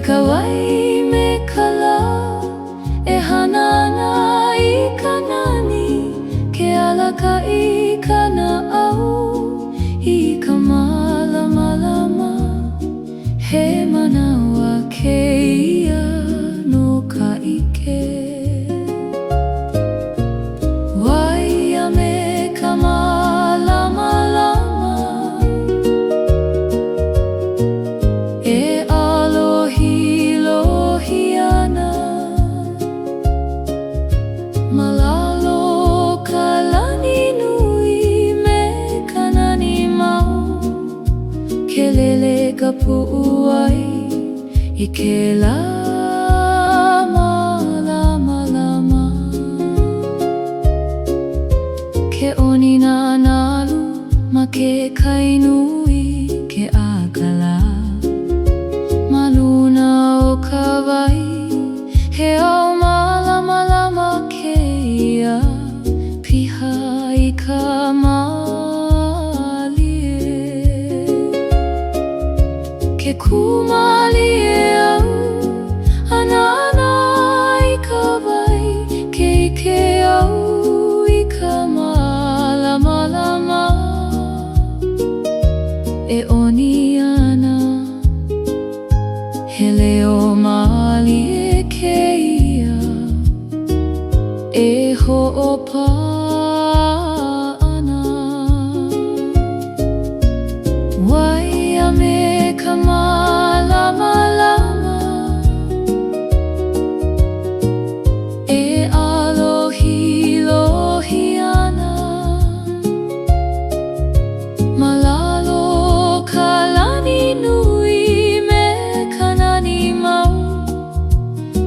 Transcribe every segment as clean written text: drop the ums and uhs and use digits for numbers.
kawai me kala e hanana I kanani ke alaka I kana au I ka malamalama he manawa keia no ka ike waia me ka malamalama e alohi lohi ana malalo ka lani nui me kanani mau ke lele ka pu'uai I ke lama lama lama ke oni na nalu ma ke kainui ke akala maluna o ka wai he au malama lama ke ia piha I ka malie ke kumalie au anana I ka wai ke ike au I ka malamalama e oni ana he leo malie ke ia e ho'opa ana waia me ka malamalama e alohi lohi ana malalo ka lani nui me kanani mau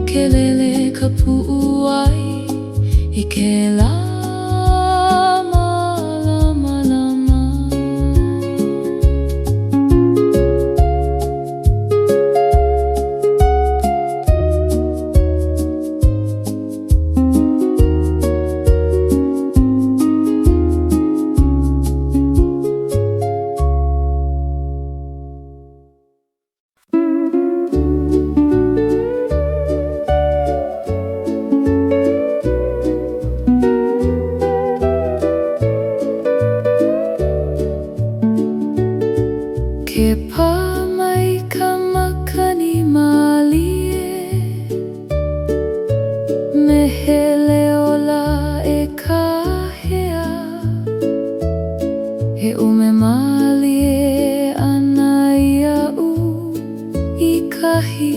ke lele ka pu'uai I ke lama lama lama ke pā mai ka makani malie me he leola e kahea he ume malie ana ia'u I kahi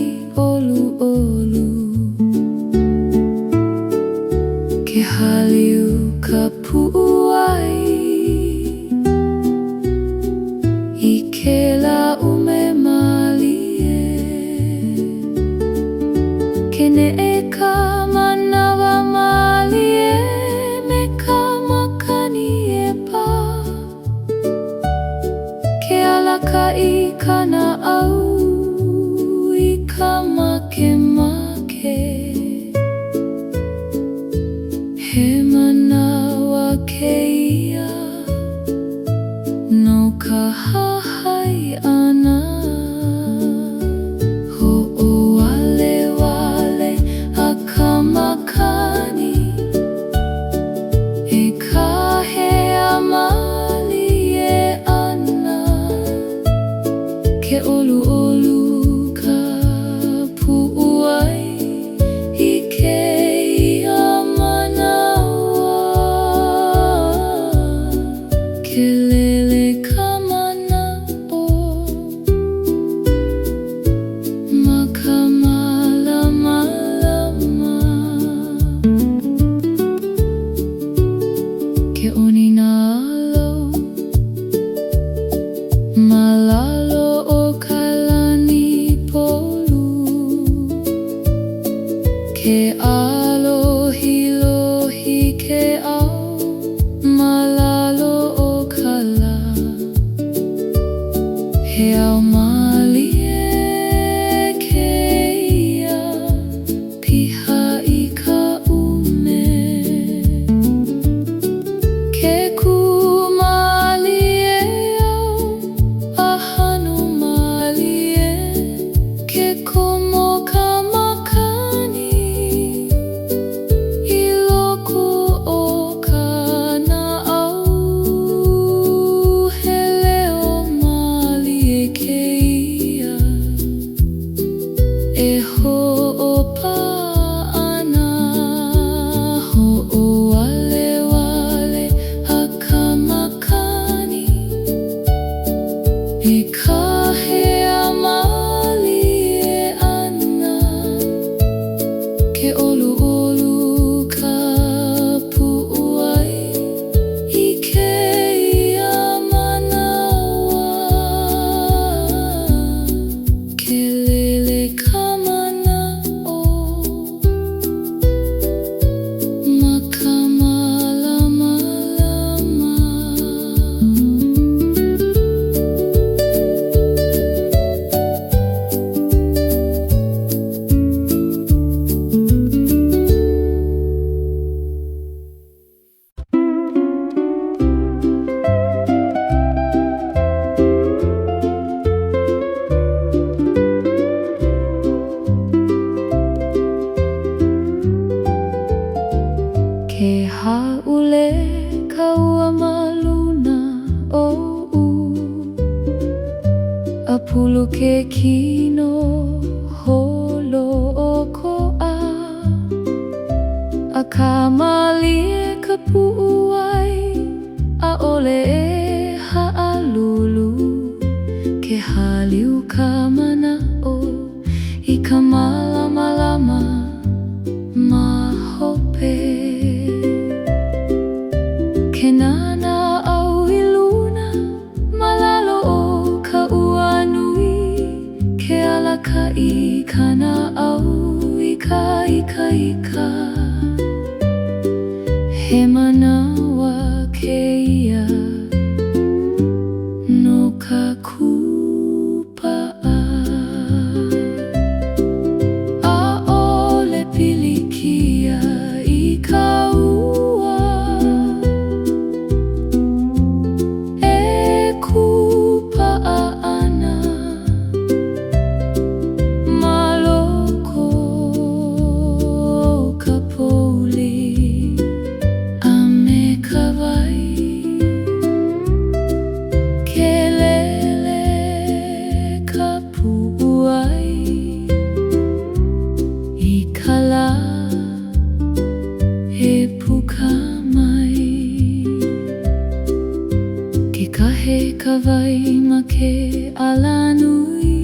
olu olu ke haliu ka pu'uai I ke la ume malie ke ne'e ka manawa malie me ka makani e pā ke alaka I kana au I ka make he manawa keia no ka hahai ana ho'owale wale a ka makani e kahea malie ana ke olu olu ka pu'uai I ke ia manawa ke lele ka mana'o ma ka malamalama ke oni na alo malalo o ka lani polu ke alohi lohi ke au malalo o ka la he au malie ke ia piha I ka ume ke kumalie au ahanu malie ke komo pulu ke kino holo o ko'a a ka malie ka pu'uai a ole e ha'alulu ke haliu ka mana'o i ka malamalama ma hope ke nana au i luna malalo o ka ua nui ke alaka i kana au i ka ika he manawa keia no ka kupa'a a ole pilikia i ka ua e kupa'a ana maloko o ka pouli a me ka wai ke lele ka pu'uai i ka la e puka mai ke kahe ka wai ma ke ala nui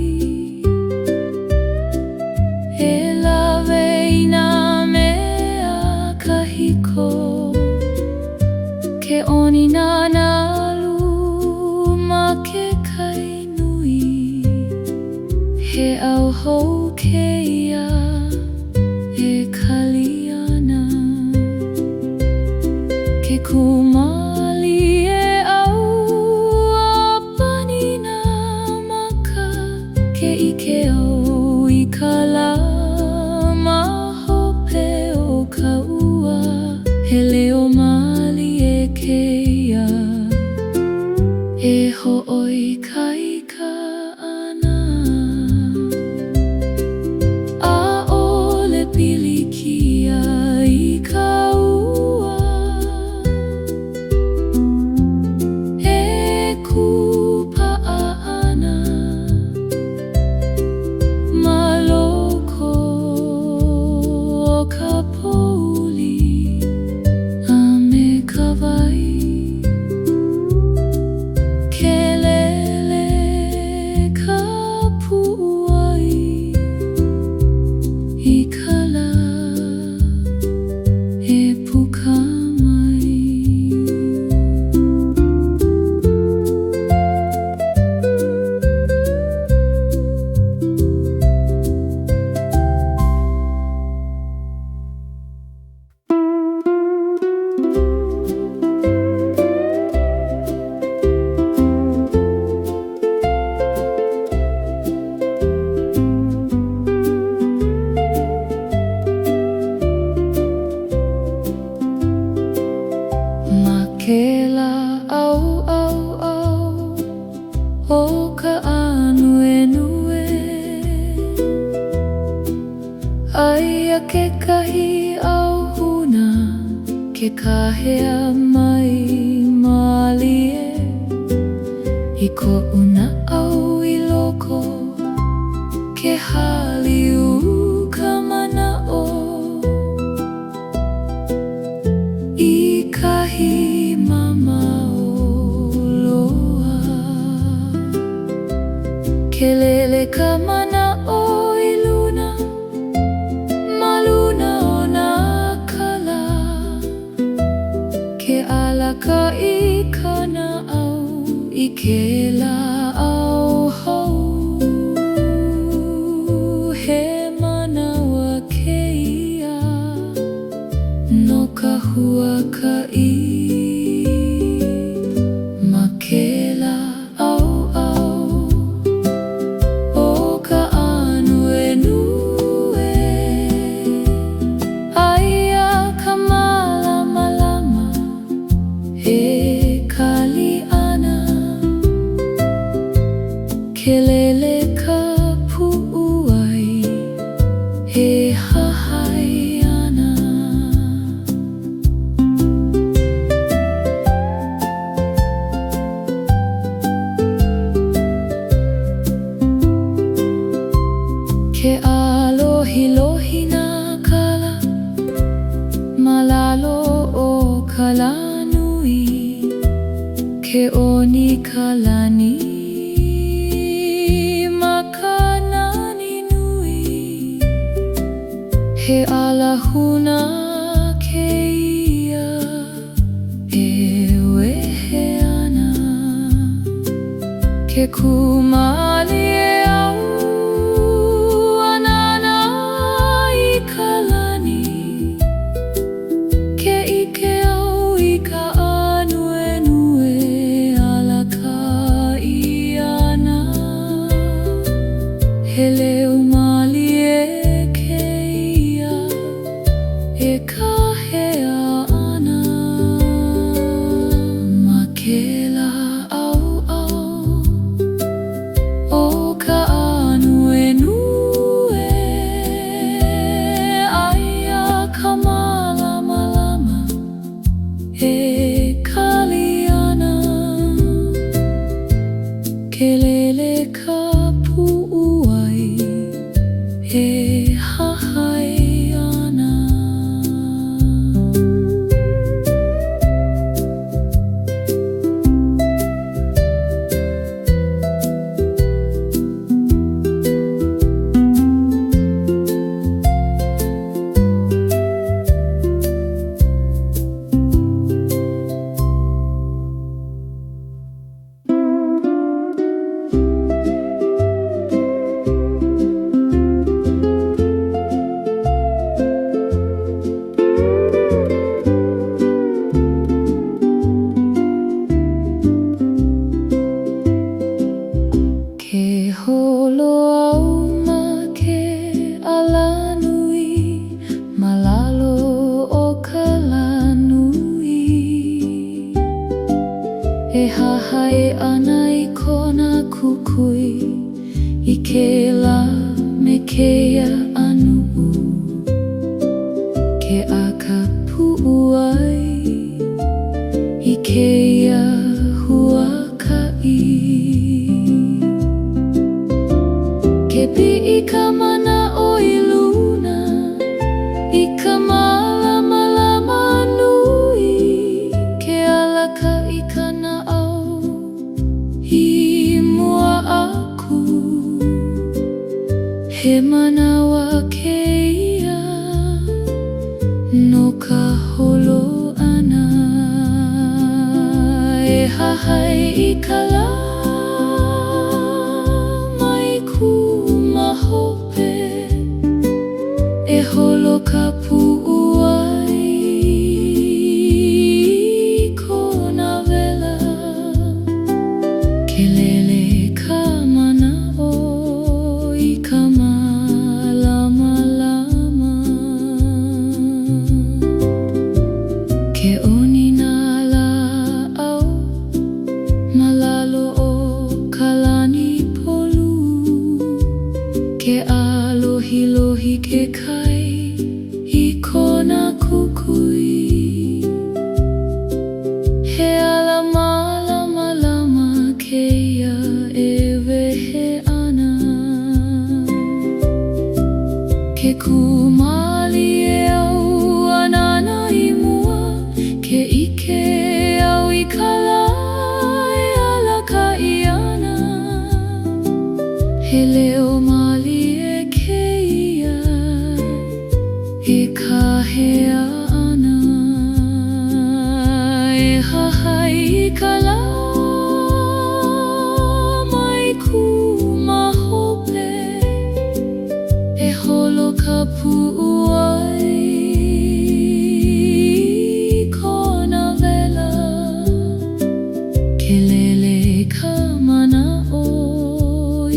e lawe i nā mea kahiko ke oni nana alu ma ke kai nui he au hou keia e kaliana ke kumali e au a panina maka ke ike au i ka la ma hope o ka ua he leo mali e keia e ho'oi ka ika ana a ole pilikia i ka ua e kupa'a ana maloko o ka pouli a me ka wai ke lele ka pu'uai i ka la e puka mai ma ke la au o ka nue aia ke kahi au huna ke kahea mai malie i ko'u na au i loko ke haliu ka mana'o i kahi mamao loa ke lele ka mana'o i luna ma luna o nā kala ke alaka i kana au i ke la au hou he manawa keia no ka huaka'i ma ke la au o ka nue aia ka malamalama e kaliana ke lele ka pu'uai e hahai ana kalani makanani nui he alahuna keia e wehe ana ke kumali e au anana I kalani ke ike au I ka anue ala ka iana he leo mali e keia e ka hea ana ma ke la au o ka anue aia ka malama e kaliana ke lele ka pu'uai e hahai ana holo au ma ke alanui malalo o ka lanui e hahai ana I kona kukui I ke la me keia anu ke aka pu'uai I keia huakai ke pi'i ka mana o I luna I ka malama nui ke alaka I kana au I mua aku he manawa keia no ka holo ana e hahai I ka la hope e holo ka pu'uai kona vela ke lele ka mana'o I ka malama ke onina la'au malalo o kalani polu ke alohi ke kai I kona kukui he ala malama keia e wehe ana ke kumali e au anana I mua ke ike au I kala e ala ka iana he leo mali e ka hea ana e hahai I ka la mai ku mahope e holo ka pu'uai kona vela ke lele ka mana'o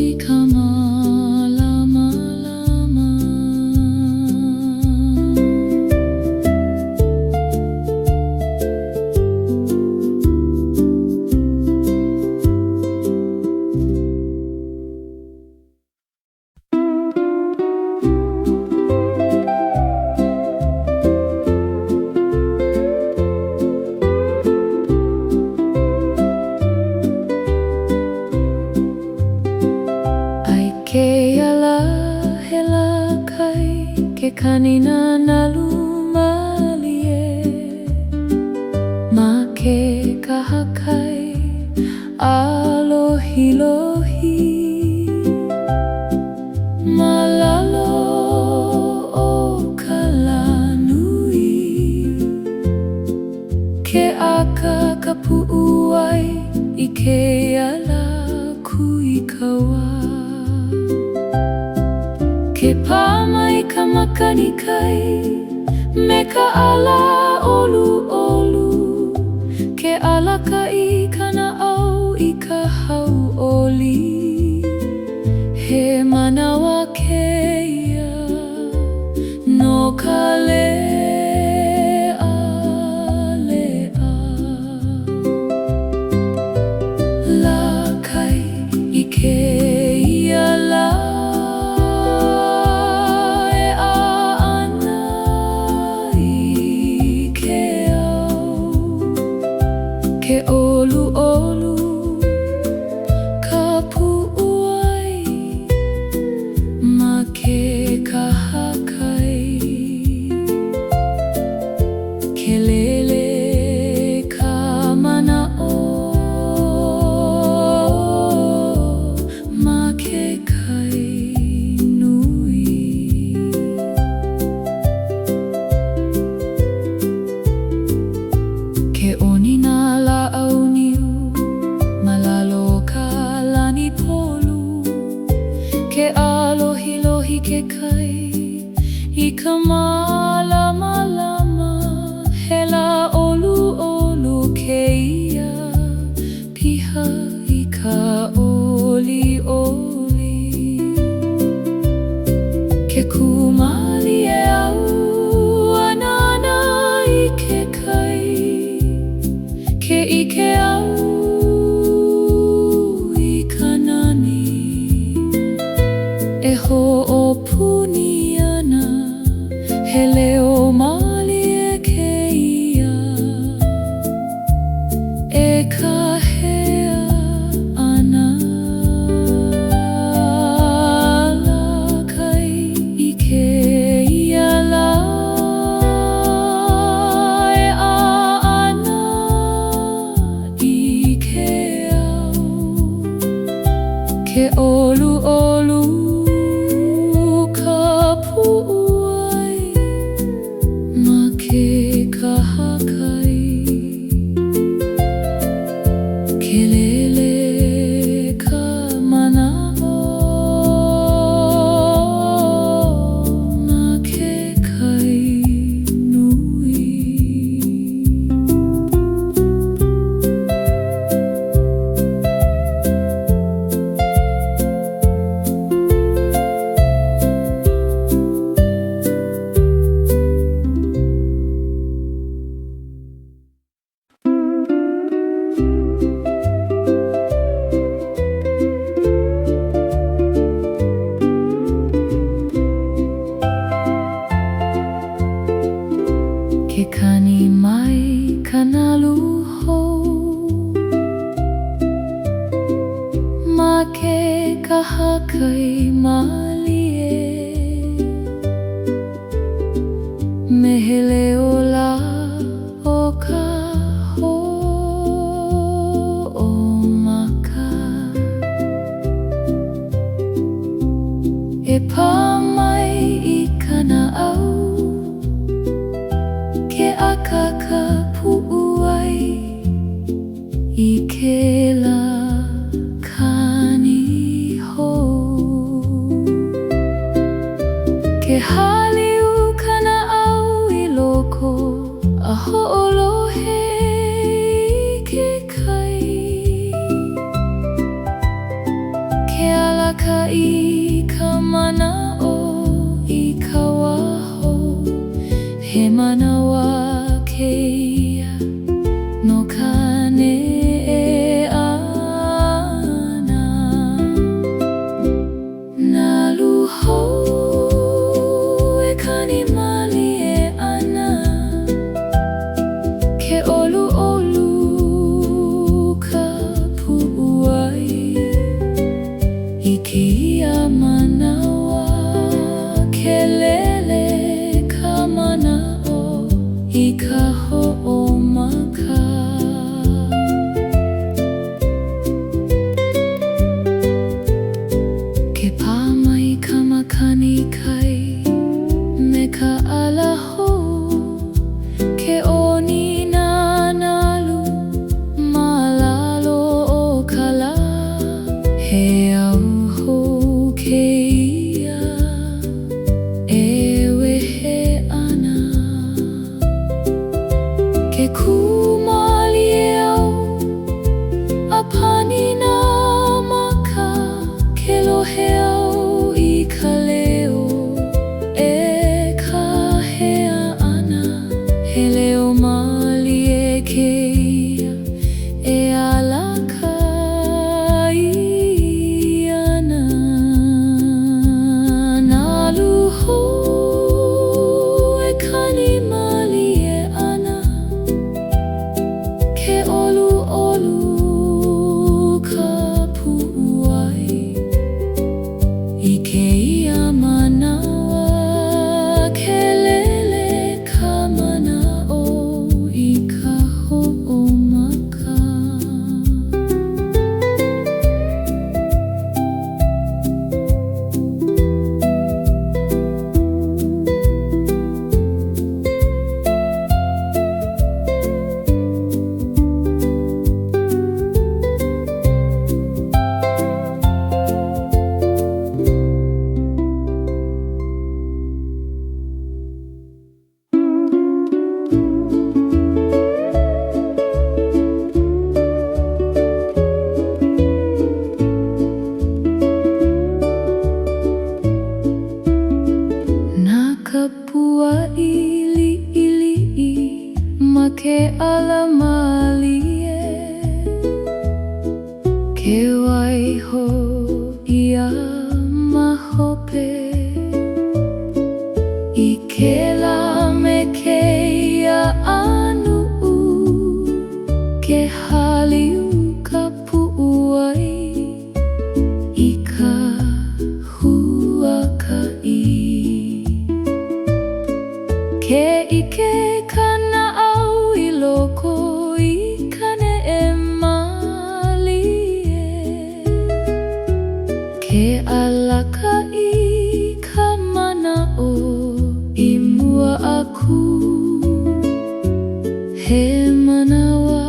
I ka malama ke kanina na lumalie ma ke kahakai a lohi malalo o kalanui ke aka kapu'uai I ke ala kuikawa ke pamai ka makani kai me ka ala olu olu ke ala ka I kana au I ka hau oli he manawa keia no ka lea lea la kai I keia la e a ana I ke au ke olu olu ka pu'uai ma ke kahakai ke lele ka mana'o ma ke kai nui ke onina la'au niu malalo ka lani polu ke alohi lohi ke kai I ka malama lama he la olu olu ke ia piha I ka oli oli ke kumali e au anana I ke kai ke ike au I ka nani e ho'opuni ana he leo mali e keia e ka hea ana la kai I keia la e a ana I ke au ke olu olu ka pu'uai ma ke kahakai ke lele ka mana'o ma ke kai nui ke kani mai kana luho ma ke kahakai malie mehele ola o ka ho o maka e pamai I kana au ke aka ka pu'uai I ke la kani hou ke haliu kana au I loko a ho'olohe I ke kai ke alaka I ka mana'o I ka waho he manawa keia no ka ne'eana na luho e kani mali e ana ke olu olu ka pu'uai I keia manawa ke lele ka mana'o He au keia e wehe ana ke kumali e au apani na maka ke lohe au I ka leo e ka hea ana he leo mali e keia e alaka ke ala malie ke waiho ia mahope I ke la me ke ia anu ke haliu ka pu'uai I ka huakai ke ike kana au I loko I kane e malie ke alaka I ka mana'o I mua aku he manawa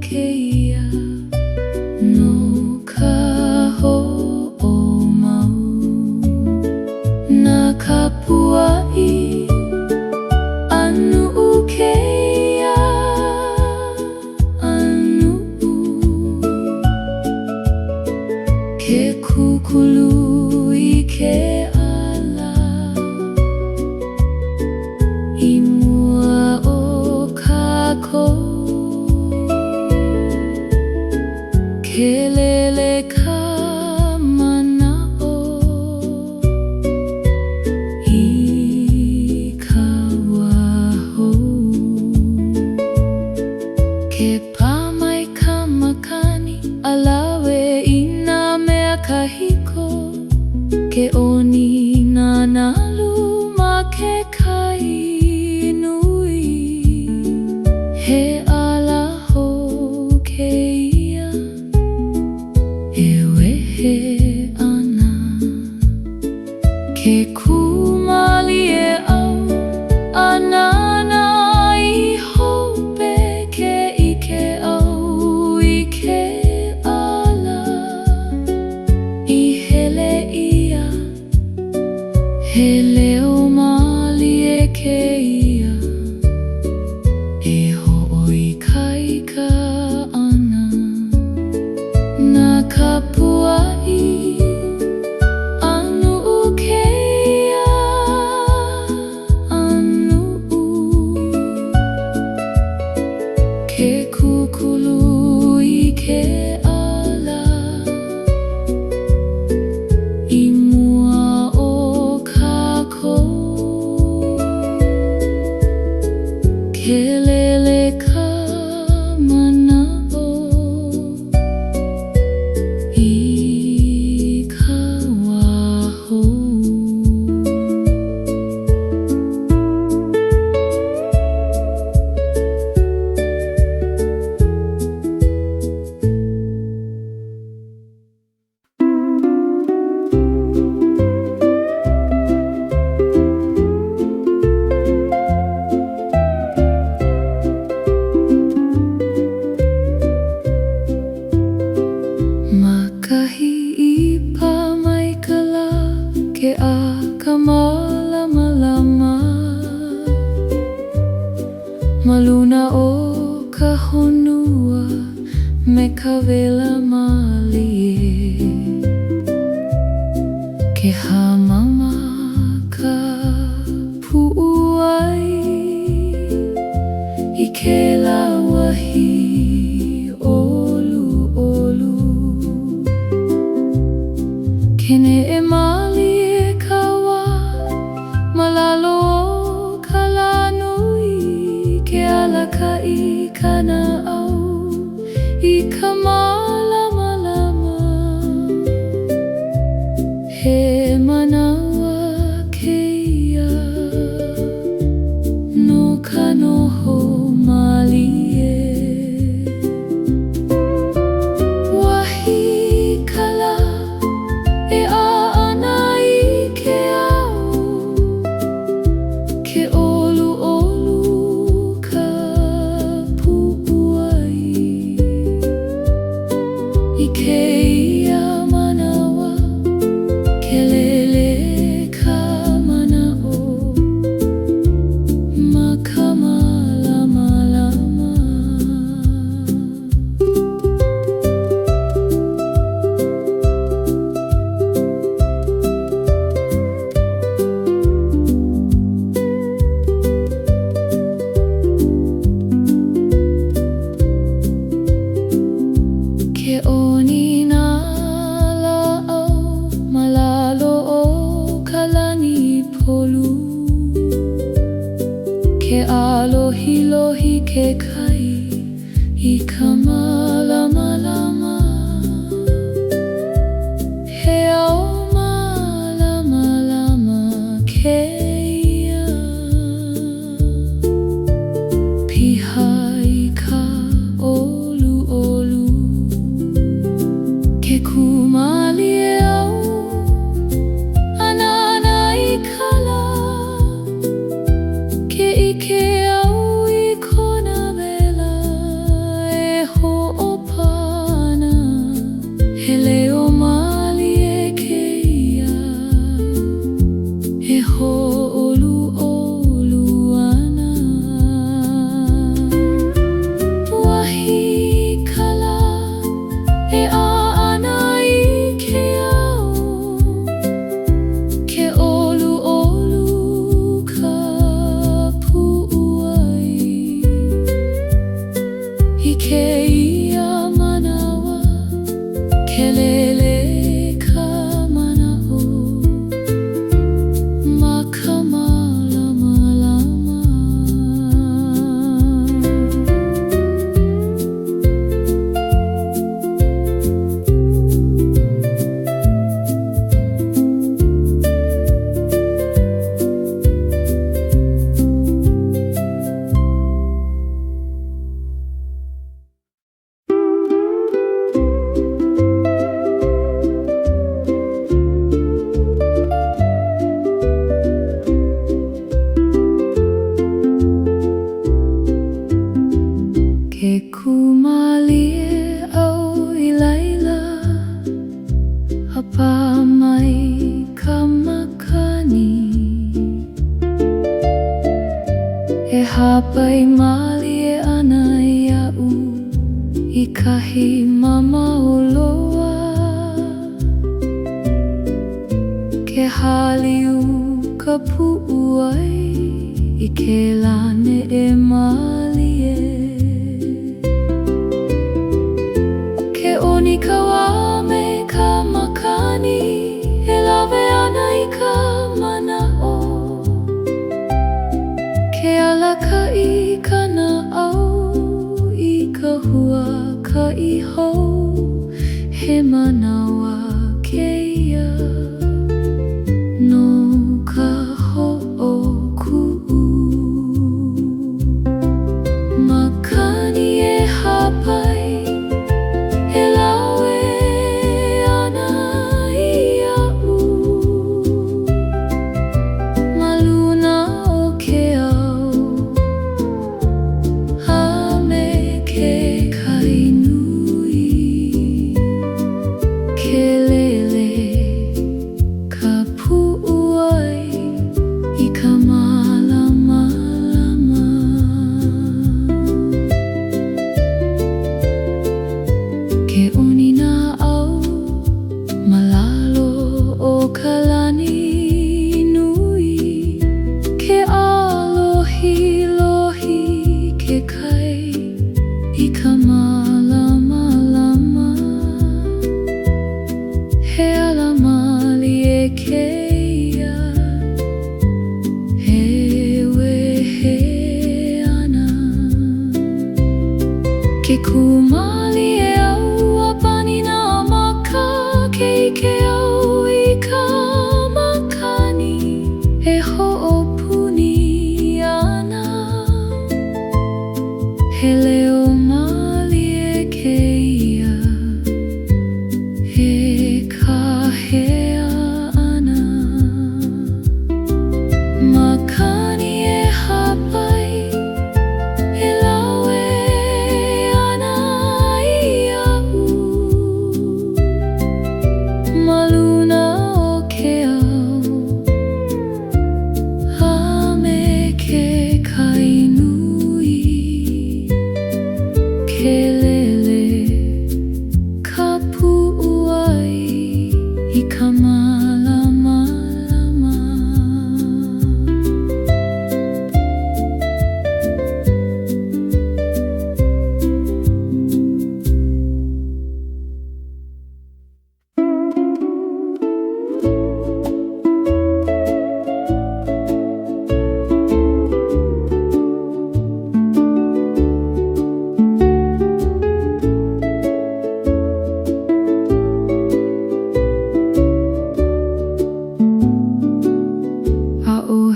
keia no ka ho'omau na ka pua'i ke kukulu I ke ala I mua o kako ke lele ka mana'o I ka waho ke pamai ka makani alawe I kahiko ke oni na nalu ma ke kai nui he ala ho ke ia e wehe ana ke kumali e au anana I hope ke ike au I ke he leo mali e keia e ho'oi kaika ana na ka pua'i anu'u keia anu'u ke kukulu I ke ke lele ka mana'o I ka waho Makahi kawela malie ke hamama ka pu'uai I ke lawahi olu olu ke ne'e malie kawa malalo ka lanui ke alakai kana au I ka malama he manawa keia no ka noho malie wahi kala e a'ana I ke au ke olu olu ka pu'uai I keia manawa ke lele ka mana'o ma ka malama ke oni na la'au malalo o ka lani polu ke alohi lohi ke kai I ka malama he au malama keia piha I ka olu olu ke kumalie au anana I kala ke ike au I kona wela e ho'opana he leo malie keia e ho'olu olu ana wahi kala e a'ana I ke au ke olu olu ka pu'uai I keia manawa ke lele ka mana'o ma ka malama ke kumalie au I laila apa mai ka makani e hapai malie ana ia'u I kahi mamauloa ke haliu ka pu'uai I ke lane e malie ke oni kawa me ka makani e lawe ana I ka mana'o ke alakai kana au I ka hua ka iho he manawa keia no ka ho'oku'u makani e hapai e lawe ana ia'u maluna o ke au a me ke kai nui ke lele keia he wehe ana ke kumali e au apani na maka ke ike au I ka makani e ho'opuni ana he leo mali e keia he kahea ana makani e hapai e lawe ana iau maluna o ke au a me ke kainui ke lele ka pu'u ai I ka malama lama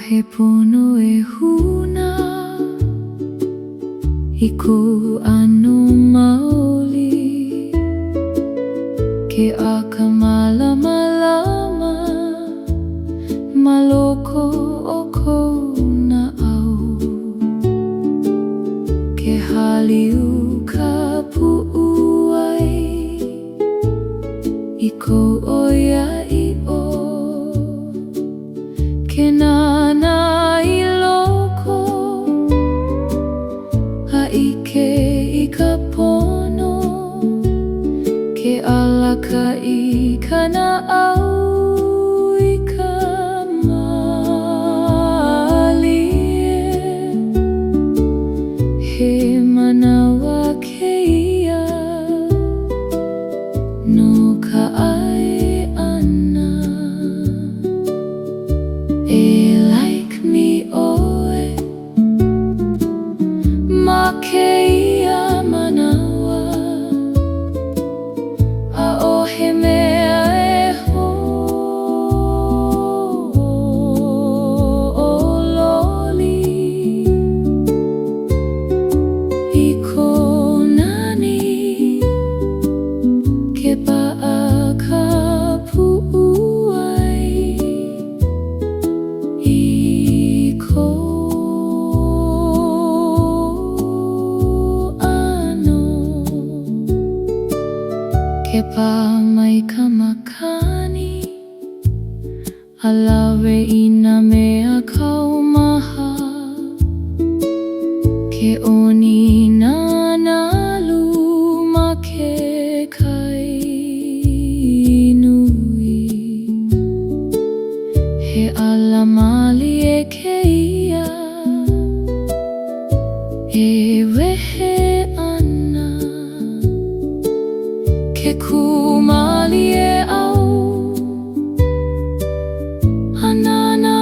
he pono e huna I kou ano maoli ke aka malama lama maloko o kou na au ke haliu ka pu'u ai I kou oia I o ke nana I loko ha'ike I ka pono ke alaka I kana au I ka malie he manawa keia no ka ai ana e like me oe ma keia manawa a o he mea e hololi I ko nani ke pa'a ka pu'u ai I ko ano ke pā mai ka makani a lawe I nā mea kaumaha ke oni nana luma ke kainui he ala mali e keia e wehe ana ke kumali e au anana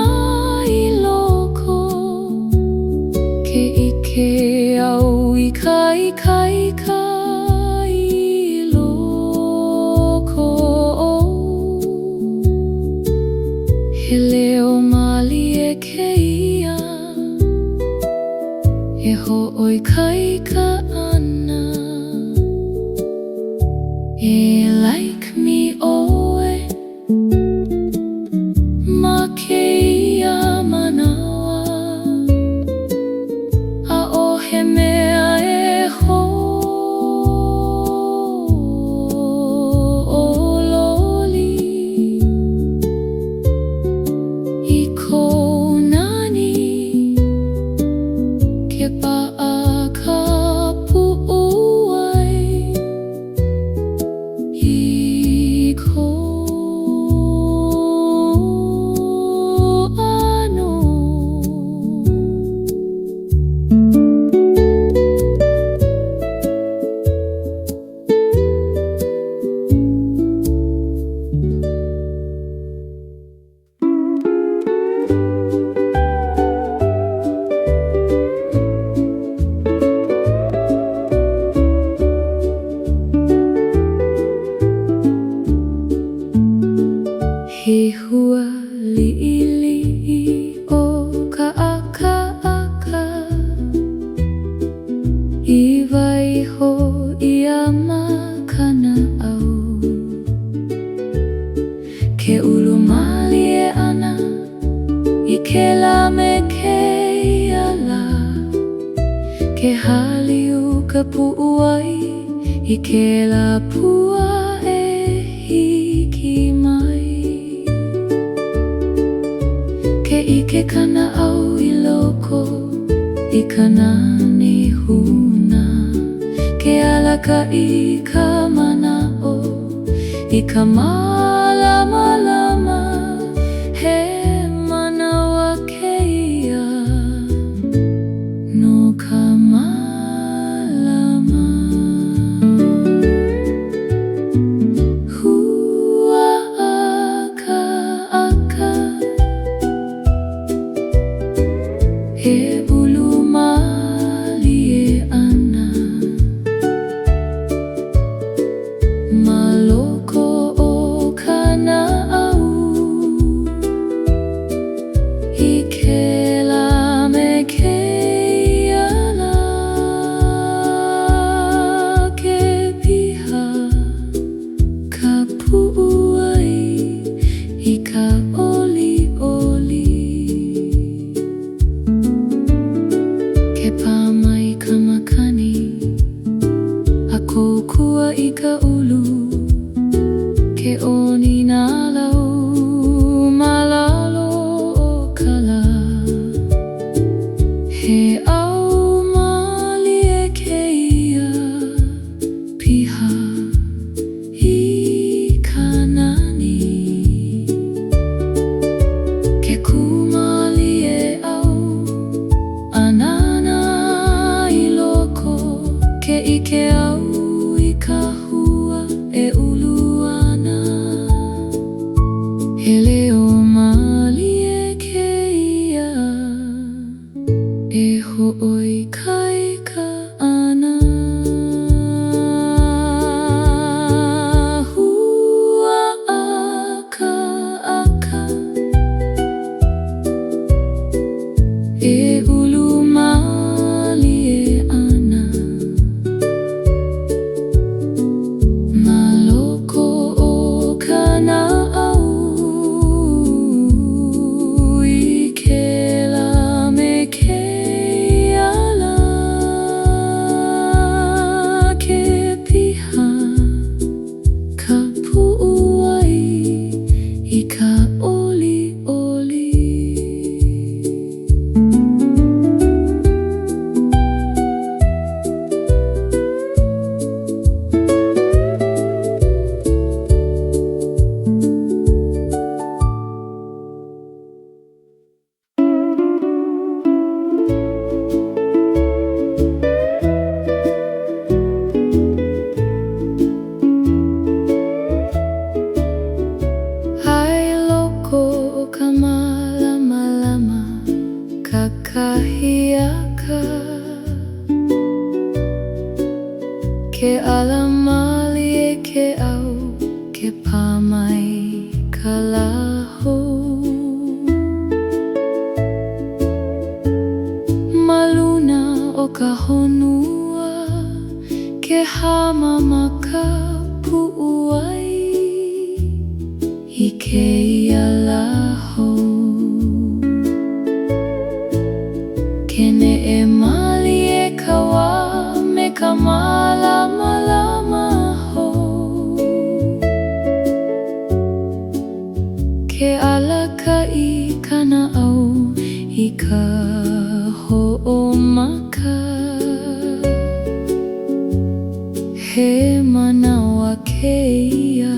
Ke hua li'ili'i o ka aka I waiho ia makana'au. Ke ulu malie ana I ke la me ke ala. Ke haliu ka pu'u ai I ke la pua e hiki mai. Ke ike kana'au I loko I kana nihuna. Ke alaka I ka mana'o I ka malama he manawa keia no ka malama. Hua aka e ulu malie ana. Maloko o kana'au I ke la me ke ala. Ke piha ka pu'u ai I ka oli. Ke pāmai ka makani a kokua I ka ulu. Ke oni nā lau malalo o ka la. He au malie keia piha I ka nani. Ke kumalie au anana I loko. Ke ike au I ka hua e ulu ana. He leo malie keia e ho'oi kaika ana. Hua aka e ulu malie ana. Maloko o kana'au I ke la me ke ala. Ke piha ka pu'u ai I ka oli. Hai loko o ka malama kakahiaka. Ke ala malie ke au ke pāmai ka laho. Maluna o ka honua ke hamama ka pu'u ai I keia laho. Ke ne'e malie ka wā me ka malama ho. Ke alaka I kana'au I ka ho'omaka. He manawa keia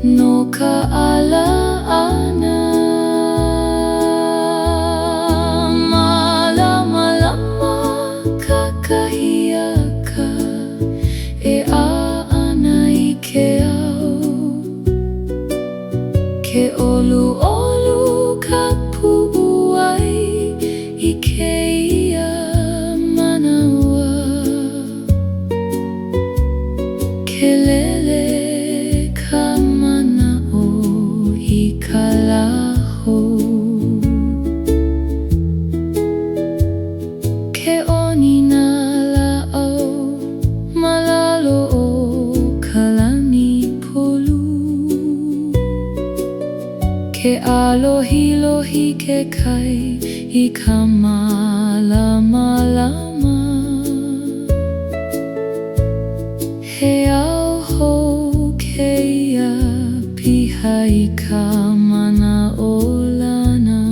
no ka ala ana. Malama kakahiaka e ana I ke au. Ke olu ka pu'u ai I keia manawa. Ke lele ka mana'o Ke alohi ke kai I ka malama He au hou keia piha I ka mana olana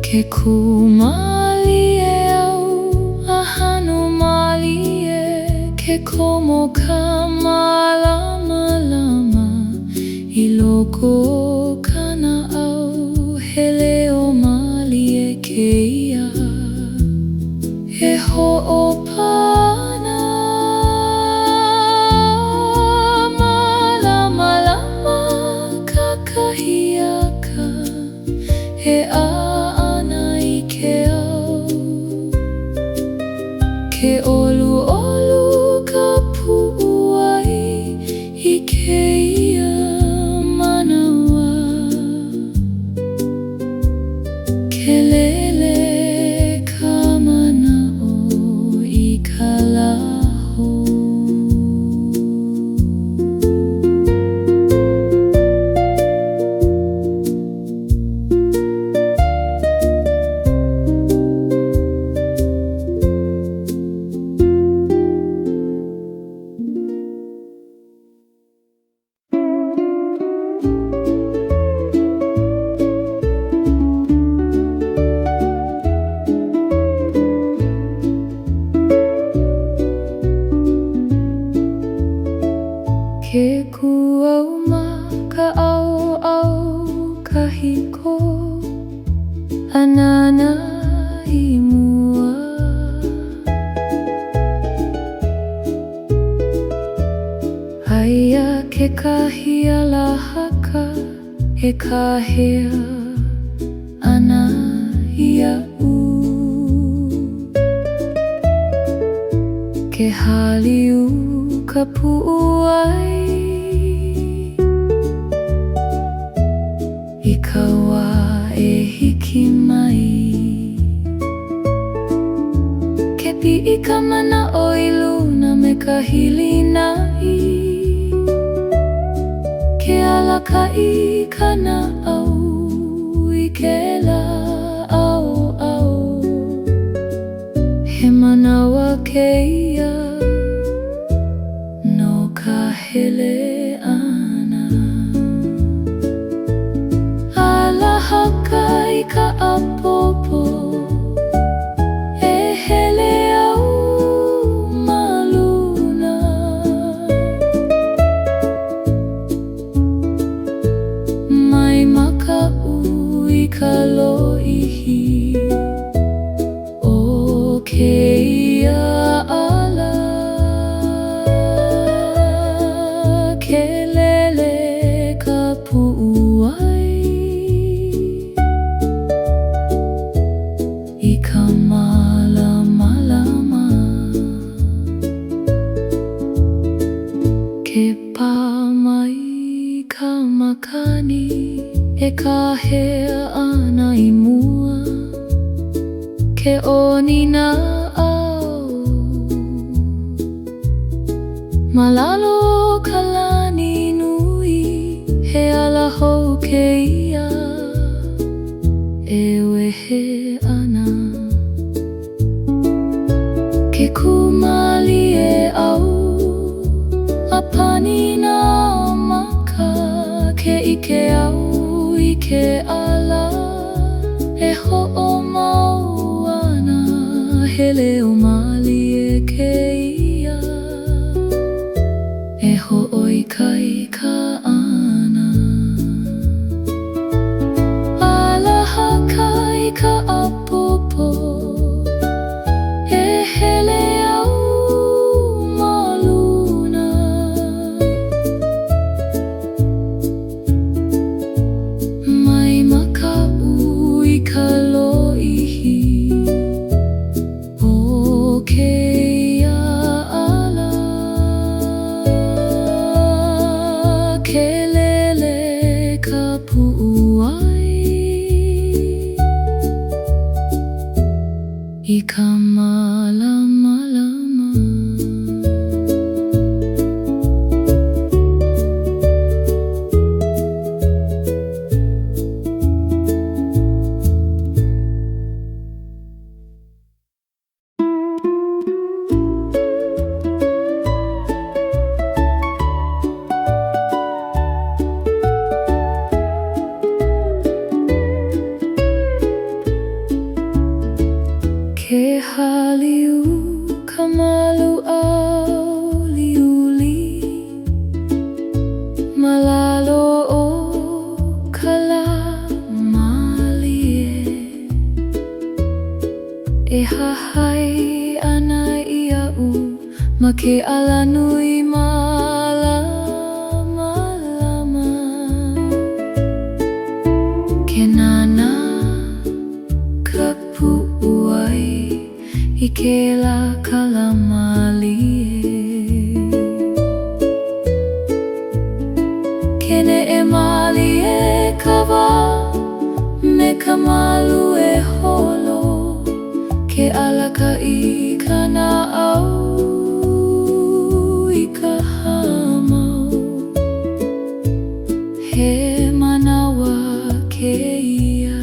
Ke kumali e au ahanu mali e Ke komo ka malama I loko kana au hele o mali e keia E ho'opana malama kakahiaka E a'ana I ke au Ke olu ka pu'uai I keia Kelele ka mana'o I ka laho Ke kuau ma ka au kahiko Anana I mua Aia ke kahia lahaka E kahea ana ia'u Ke haliu ka pu'uai I ka wā e hiki mai Ke pi'i ka mana'o I luna me ka hilinai Ke alaka'i kana au I ke la'au He manawa keia No ka hele ana Alahaka I ka apopo E hele au maluna Mai maka'u I ka lo'ihi O keia ala Kelele ka pu'uai I ka malama Ke pā mai ka makani E ka hea ana I mua Ke onina au Malalo ka lani nui He ala hou keia E wehe ana Ke kumali e au Apani na maka Ke ike au I ke ala E ho'o mau ana Hele o mali e keia E ho'oi kai ka ana Alaha kai ka apopo E hele au maluna Mai maka'u I ka lo'ihi O keia ala Ke malu e holo ke alaka I kana au I ka hamau. He manawa keia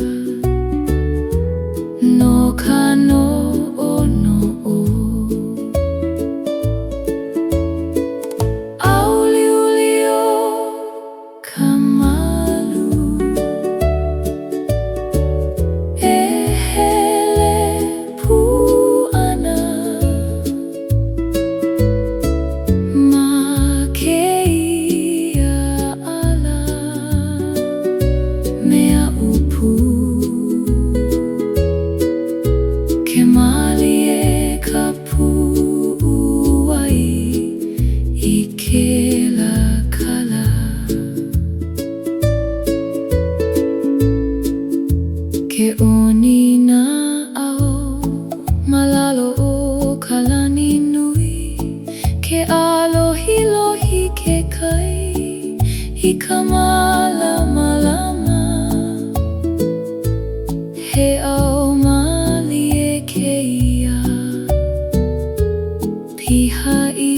no kano ono o auliulio kamalu e hele puana ma keia ala mea upu ke mali e ka puai I ke la kala. Ke oni na ao malalo o kalani nui ke alohi lohi ke kai I ka malama lama. He au mali e keia piha I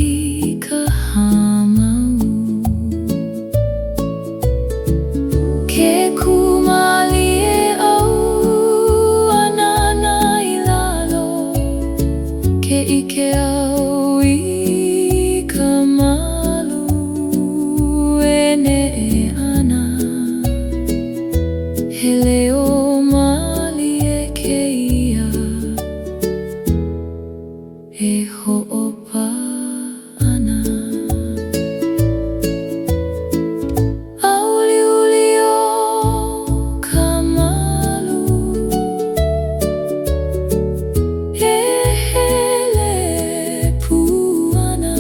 ka hamau. Ke kumali e au anana I lalo ke ike au I ka malu e ne'e ana. He leo mali e keia e ho'opa ana. Auliulio kamalu e hele puana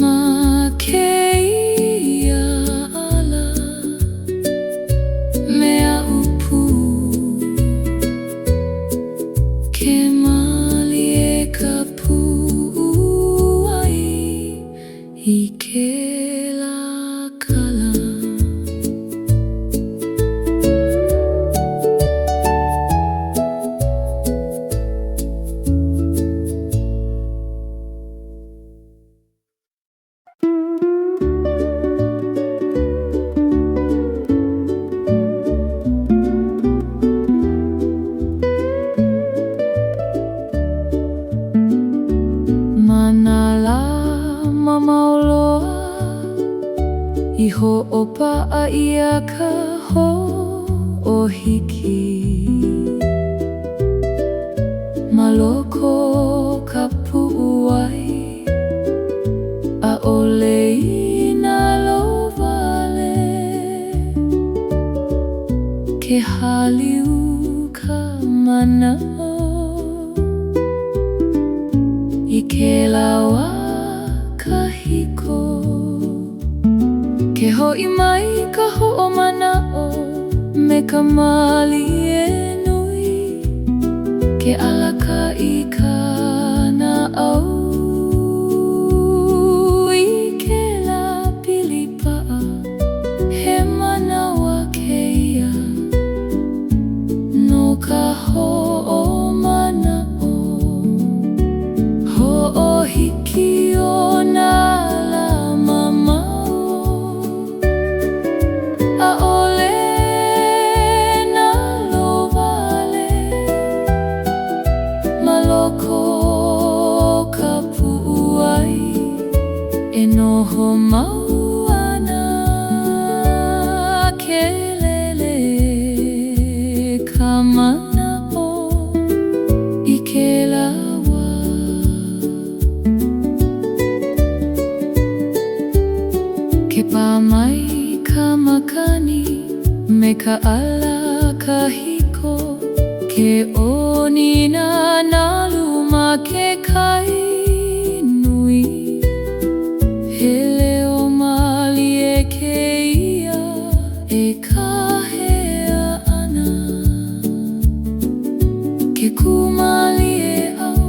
ma keia ala mea upu ke mali e ka puai I ke la kala. Manala mamauloa I ho'opa'a ia ka ho'ohiki maloko ka pu'uai a'ole I na lowale ke haliu ka mana'o I ke lawa kahiko ke ho'i mai ka ho'omana'o me ka mali e nui ke alaka I kana au I ke la pilipa'a he manawa keia no ka ho'omana'o ho'ohiki o na lama mau a'ole na lowale maloko ka pu'uai e noho mau ana ke lele ka mana'o I ke lawa. Ke pā mai ka makani me ka ala kahiko ke oni na nalu ma ke kai nui he leo mali e keia e kahea ana ke kumali e au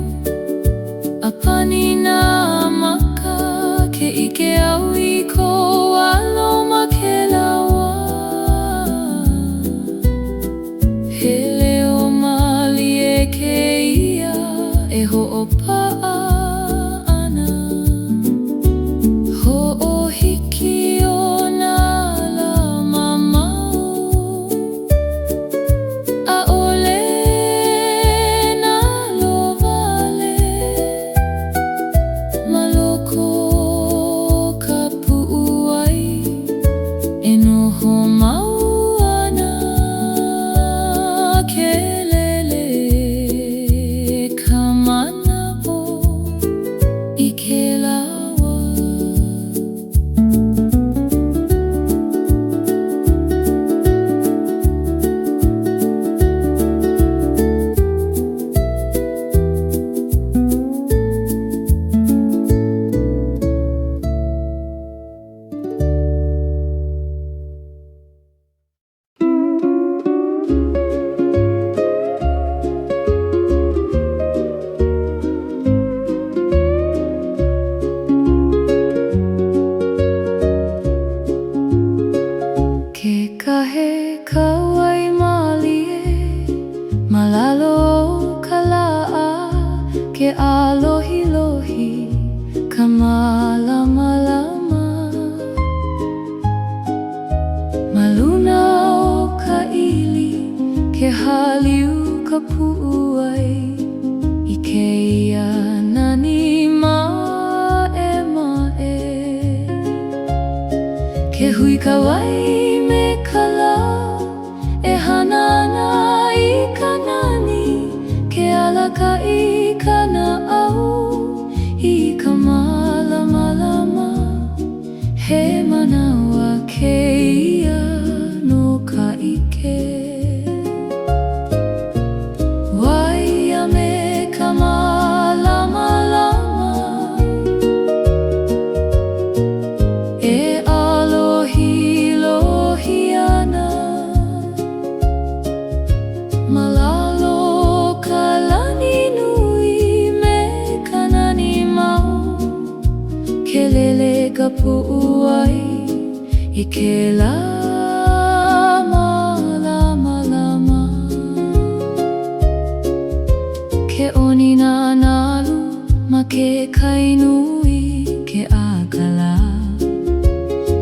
apani na maka ke ike au I ko alo ma ke lawa hui ka wai me ka la, e hanana i ka nani, ke alaka i ka na au, i ka malamalama, he manawa keia no ka ike. Waia me ka malamalama, e alohi lohi ana, malalo ka lani nui me ka nani mau, ke lele ka pu'u ai i ke lama lama lama, ke oni na nalu ma ke kainui ke akala,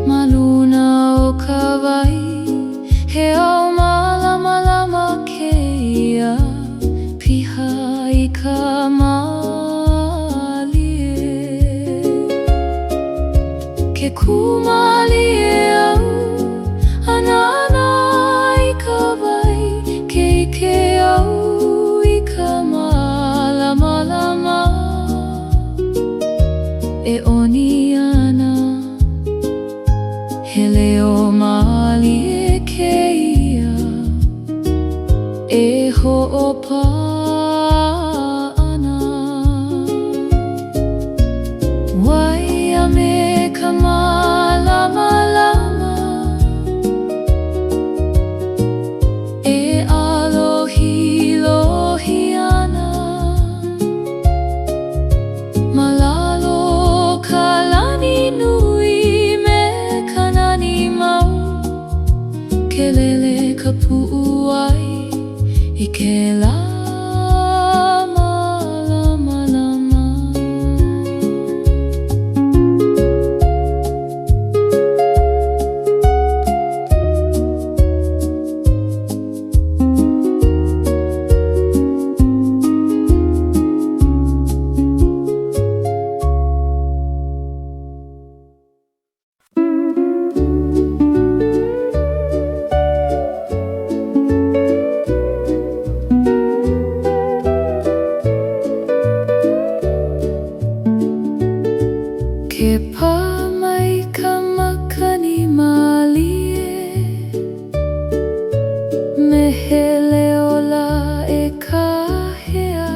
maluna o ka wai he au malamalama keia, piha i ka malie, ke kumalie au anana i ka wai, ke ike au i ka malamalama, e oni ana he leo malie keia, e ho'opa ana. Waia me ka malamalama, e alohi lohi ana, malalo ka lani nui me ka nani mau, ke lele ka pu'u ai i ke lama lama lama. Ke pā mai ka makani malie, me he leo la e kahea,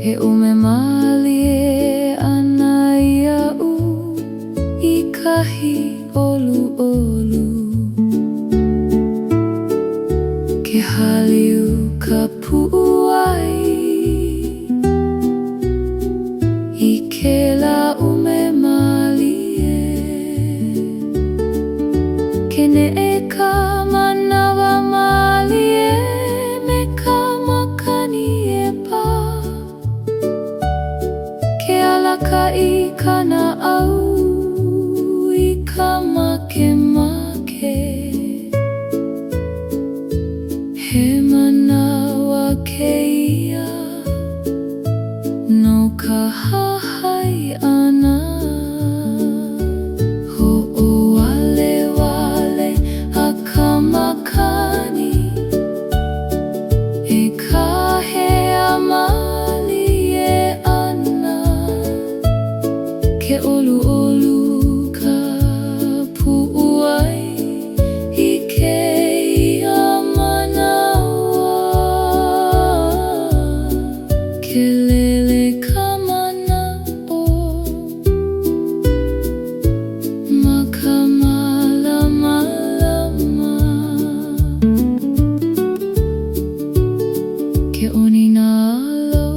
he ume malie ana ia'u i kahi olu olu, ke haliu ka pu'u ai i ke la ume malie, ke ne'e ka manawa malie me ka makani e pā, ke alaka i ka na au i ka makemake, he manawa keia no ka hahai ana, ho'owale wale a ka makani, e kahea malie ana, ke olu olu ka pu'u ai i keia manawa, ke lele ka mana'o ma ka malamalama, ke oni na alo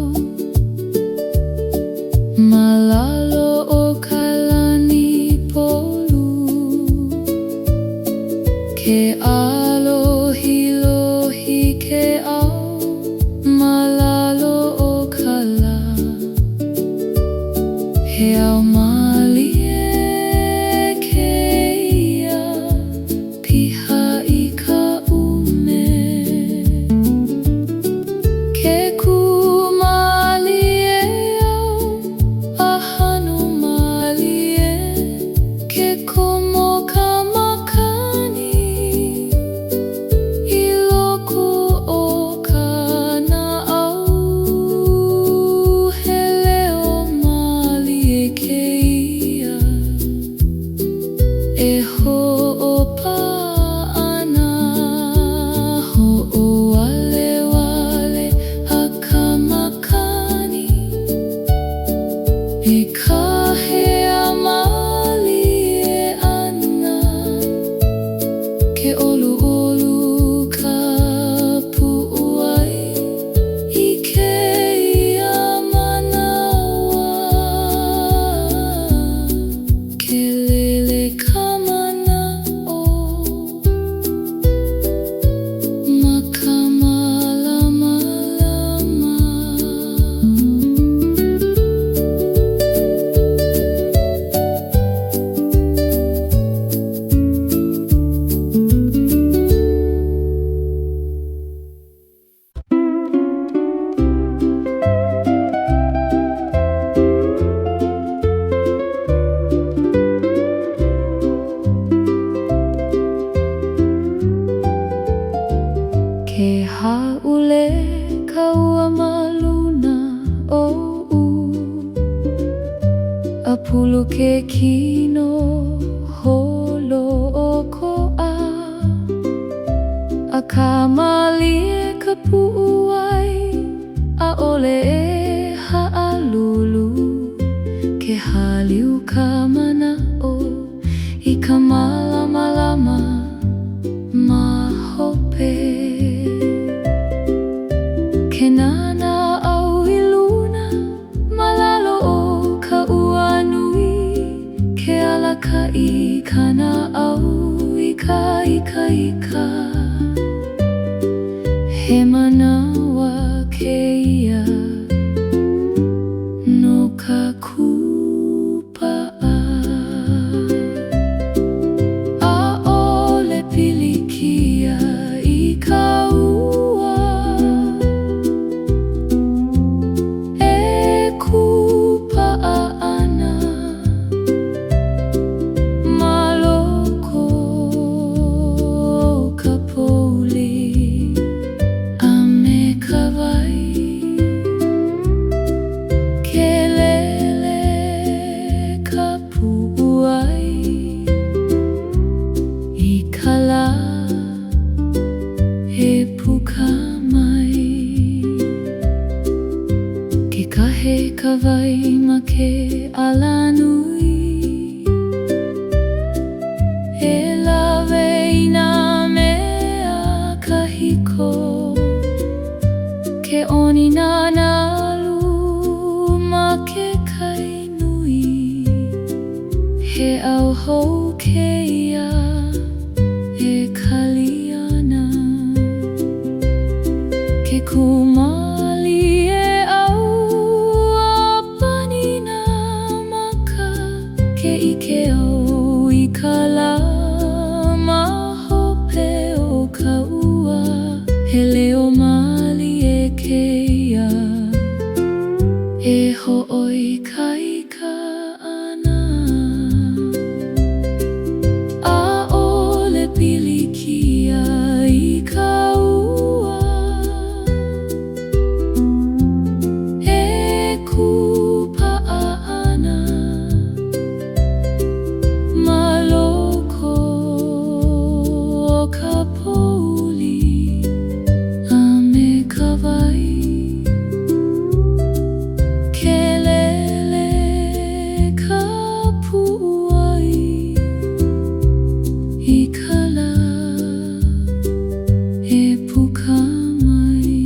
malalo o ka lani polu, ke alohi lohi ke au malalo o ka la, he au malie keia, piha i ka ume, ke kumalie au ahanu malie, ke kom E kahea malie ana ke olu ka pu'uai I keia manawa ke lele ka mana'o ma ka malama ke haule kaua maluna o'u apulu ke kino holo o ko'a a ka malie ka pu'uai a ole e ha'alulu ke haliu ka mana'o I ka malama ma hope ke nana au I luna malalo o ka ua nui ke alaka'i kana au I ka ika he manawa keia no ka kupa'a a ole pilikia I ka ua kupa'a ana maloko ka pouli a me ka wai ke lele ka pu'uai I ka la e puka mai ke kahe ka wai ma ke ala nui e lawe I nā mea kahiko ke oni nana alu ma ke kai nui he au hou keia e kaliana ke kumali e au ke ike au I ka la ma hope o ka ua he leo mali e keia e ho'oi ka ika ana a ole pilikia I ka ua e kupa'a ana maloko ka pouli a me ka wai ke lele ka pu'uai I ka la e puka mai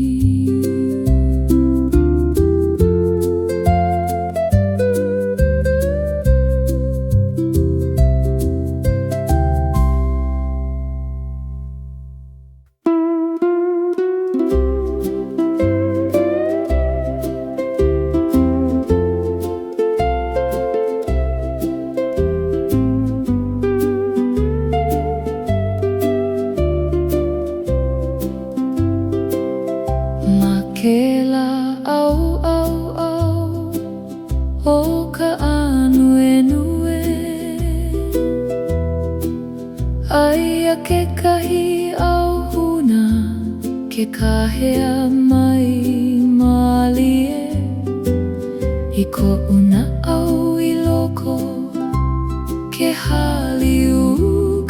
ma ke la au o ka nue aia ke kahi au huna ke kahea mai malie I ko'u na au I loko ke haliu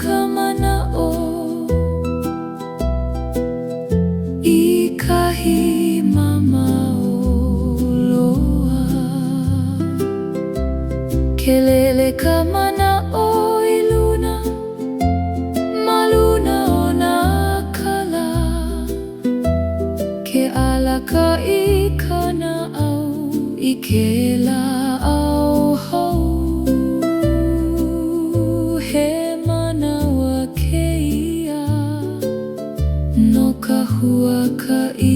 ka mana'o I kahi mama'o loa kelele kama na oi luna, maluna ona kala, ke ala ka ikana au ikela au hou, he manawa keia no ka hua ka I.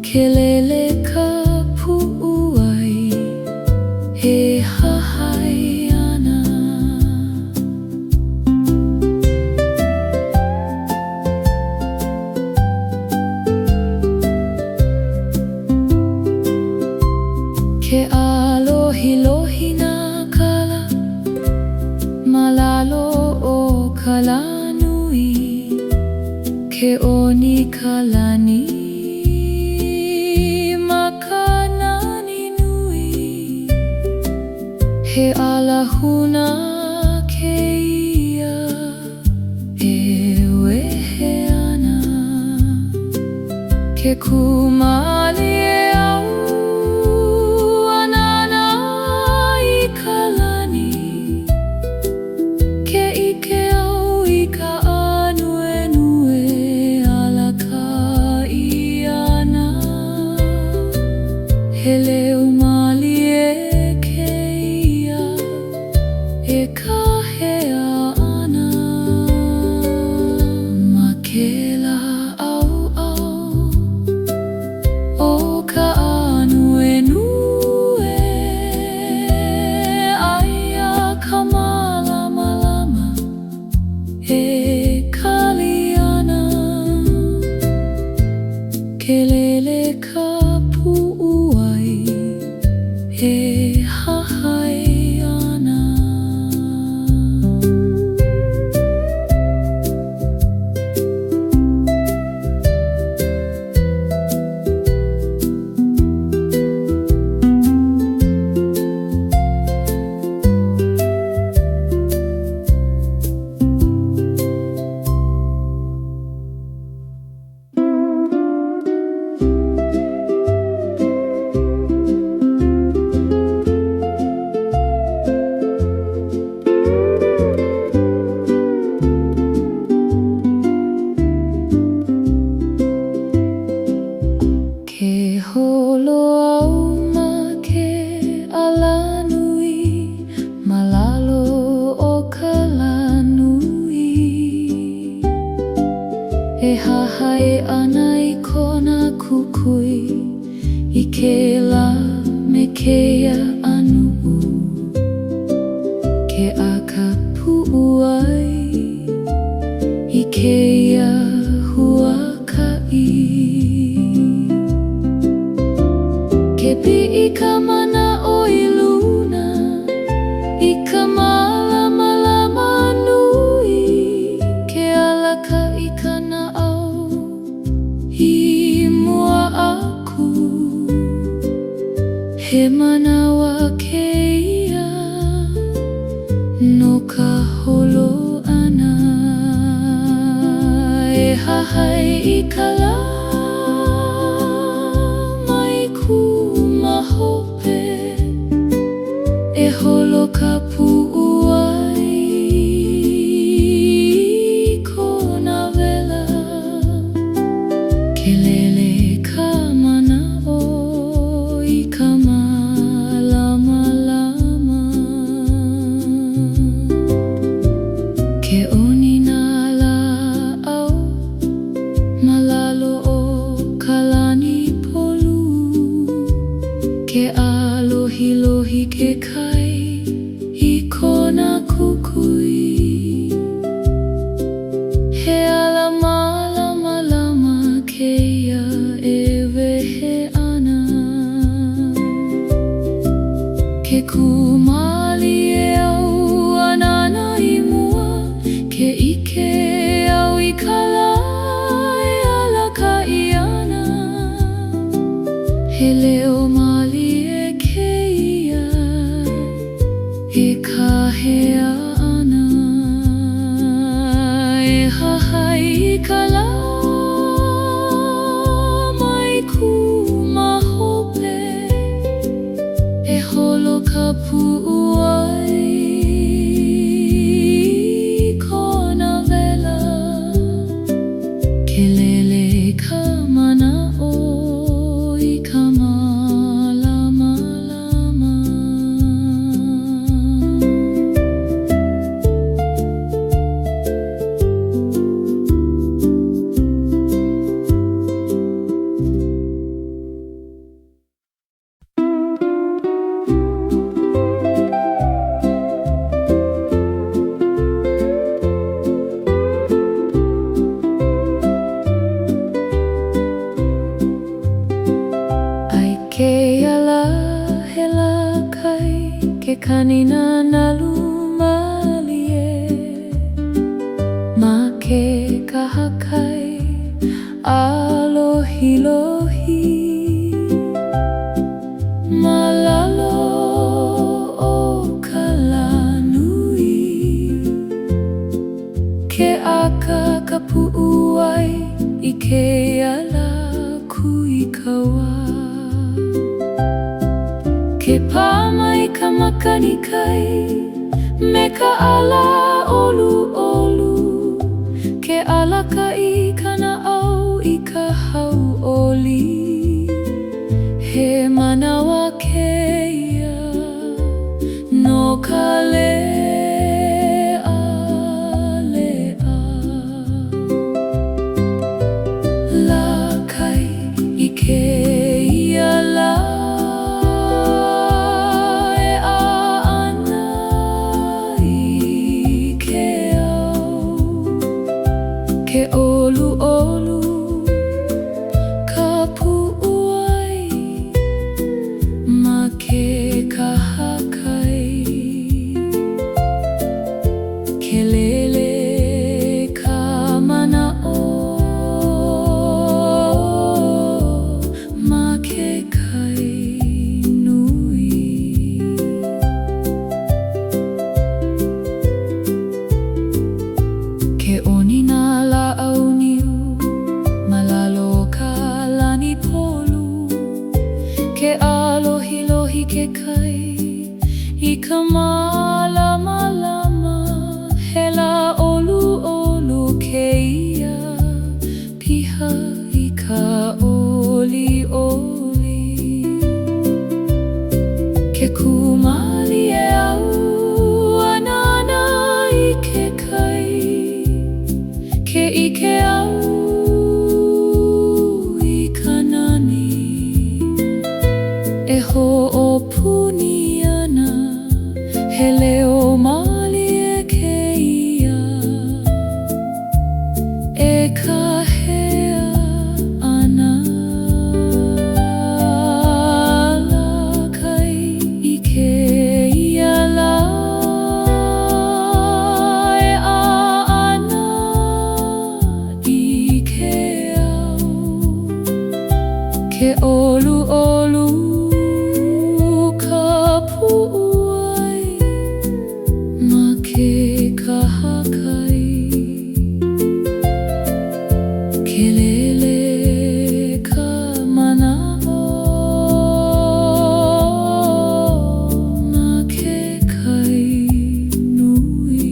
Kelele ka pu'uai he hahaiana. Ke alohi na kala, malalo o kala nui, ke oni kalani. He alahuna keia e wehe ana, ke kumali e au anana I kalani, ke ike au I ka anuenue ala ka I ana, he leu mali e kahea ana, makela au o ka anuenue, aia ka malama e kaliana, kelele ka pu'uai e hahaiana. E hahai ana I kona kukui, I ke la me keia anu'u, ke aka pu'uai I keia huaka'i, ke pi'i ka mana oi luna, I ka malama nui, ke ala ka ikana I mua aku, he manawa keia no ka holo ana, e hahai I ka la mai ku mahope, e holo ka pu'uai I kona wela, kelele ka mana'o I ka malama, ke oni na la'au, malalo o kalani polu, ke alohi ke kai I kona kukui, he ala malama keia e wehe ana, ke kumali e au anana I mua, ke ike au I kala e ala ka I ana, He leo malie keia e kahea ana e hahai ka la mai ku mahope e holo ka pu'u ai kona vela ke lele ka mana'o i ka malama lama. Ke ala hela kai ke kanina nalu malie ma ke kahakai alohi lohi malalo o kalanui ke aka kapu'u ai i ke ala kui kawa ke pā mai ka makani kai me ka ala olu olu ke ala ka I kana au I ka hau oli he manawa keia no ka lea lea la kai I keia la ke olu olu ka pu'u ai ma ke kahakai ke lele ka mana'o ma ke kai nui. Ke onina la'au niu malalo ka lani polu ke alohi lohi ke kai I ka malama lama he la olu olu keia piha I ka oli oli ke kumali e au anana I ke kai ke ike au I ka nani e ho'opuni ana he leo malie keia e kahea ana la kai I keia la e a ana I ke au ke olu olu ka pu'u ai ma ke kahakai ke lele ka mana'o ma ke kai nui.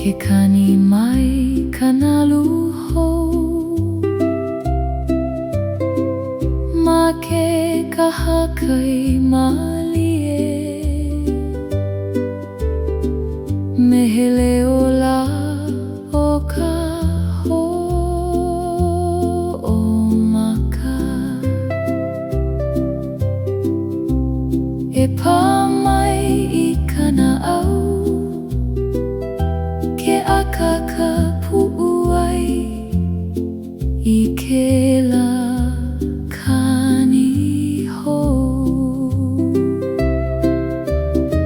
Ke kani mai kana luhou ma ke kahakai malie mehele ola o ka Ke pā mai I kana au, ke akaka pu'u ai I ke la kani hou.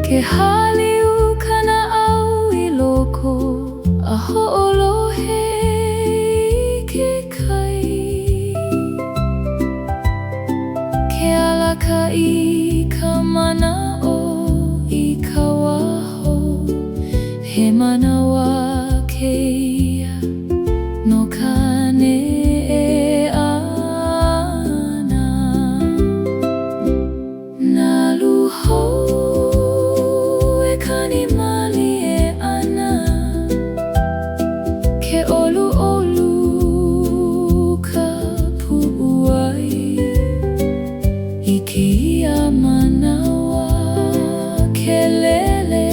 Ke haliu kana au I loko a ho'olohe I ke kai. Ke alaka I ka mana'o I ka waho, he manawa keia no ka ne'eana. Nalu hou e kani malie ana, ke olu'olu ka pu'u ai I kēia manawa, ke lele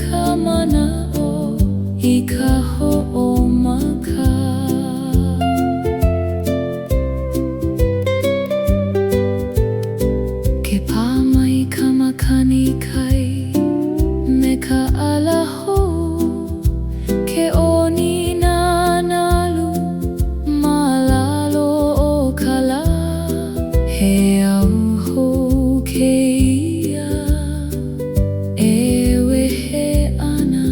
ka mana'o I ka ho'omaka. Ke pā mai ka makani kai me ka ala hou, ke oni nā nalu ma lalo o ka la. He au hou keia e wehe ana,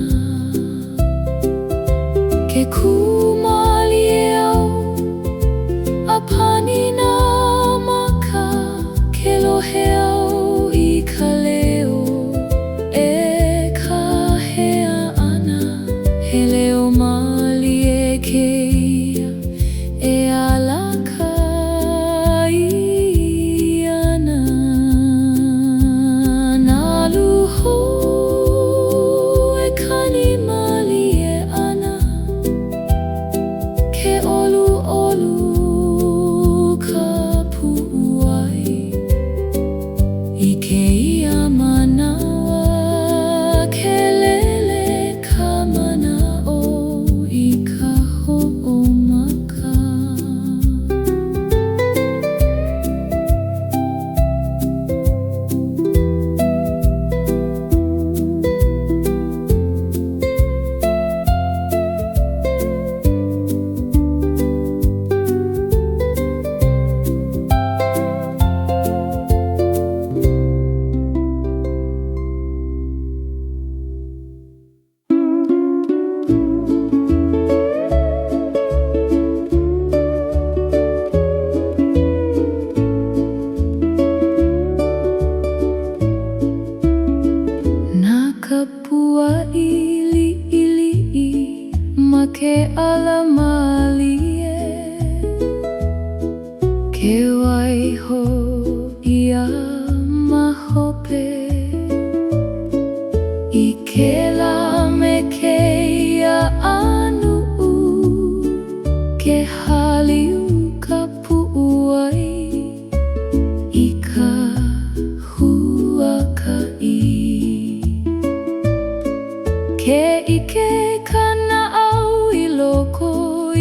ke kūmalie au a pani nā maka, ke lohe au I ka leo e ka hea ana. He leo malie keia e alaka I ana. Nalu hou e kani malie ana, ke olu'olu ka pu'u ai I kēia manawa, ke lele ka mana'o I ka ho'omaka. Nā ka pua ili'ili'i ma ke ala malie, ke waiho ia ma hope I ke la me keia anu'u, ke haliu ka pu'u ai I ka huaka'i. Ke ike kana au I loko I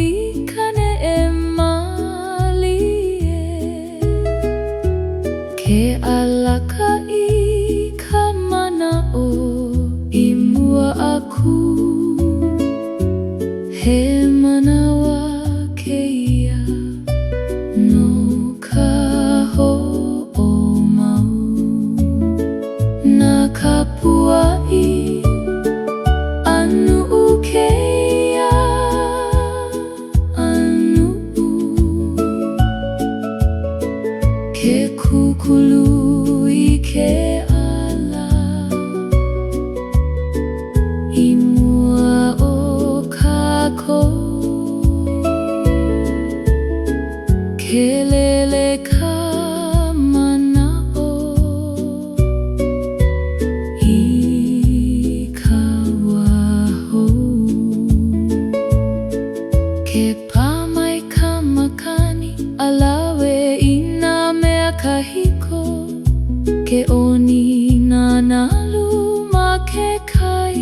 ka ne'e malie, ke alaka I ka mana'o I mua aku. He manawa keia no ka ho'omau. Nā ka pua anu'u keia anu'u, ke kukulu I ke ala I mua o kākou. Ke lele ka mana'o I ka waho, ke pā mai ka makani a lawe I nā mea kahiko, ke oni nā nalu ma ke kai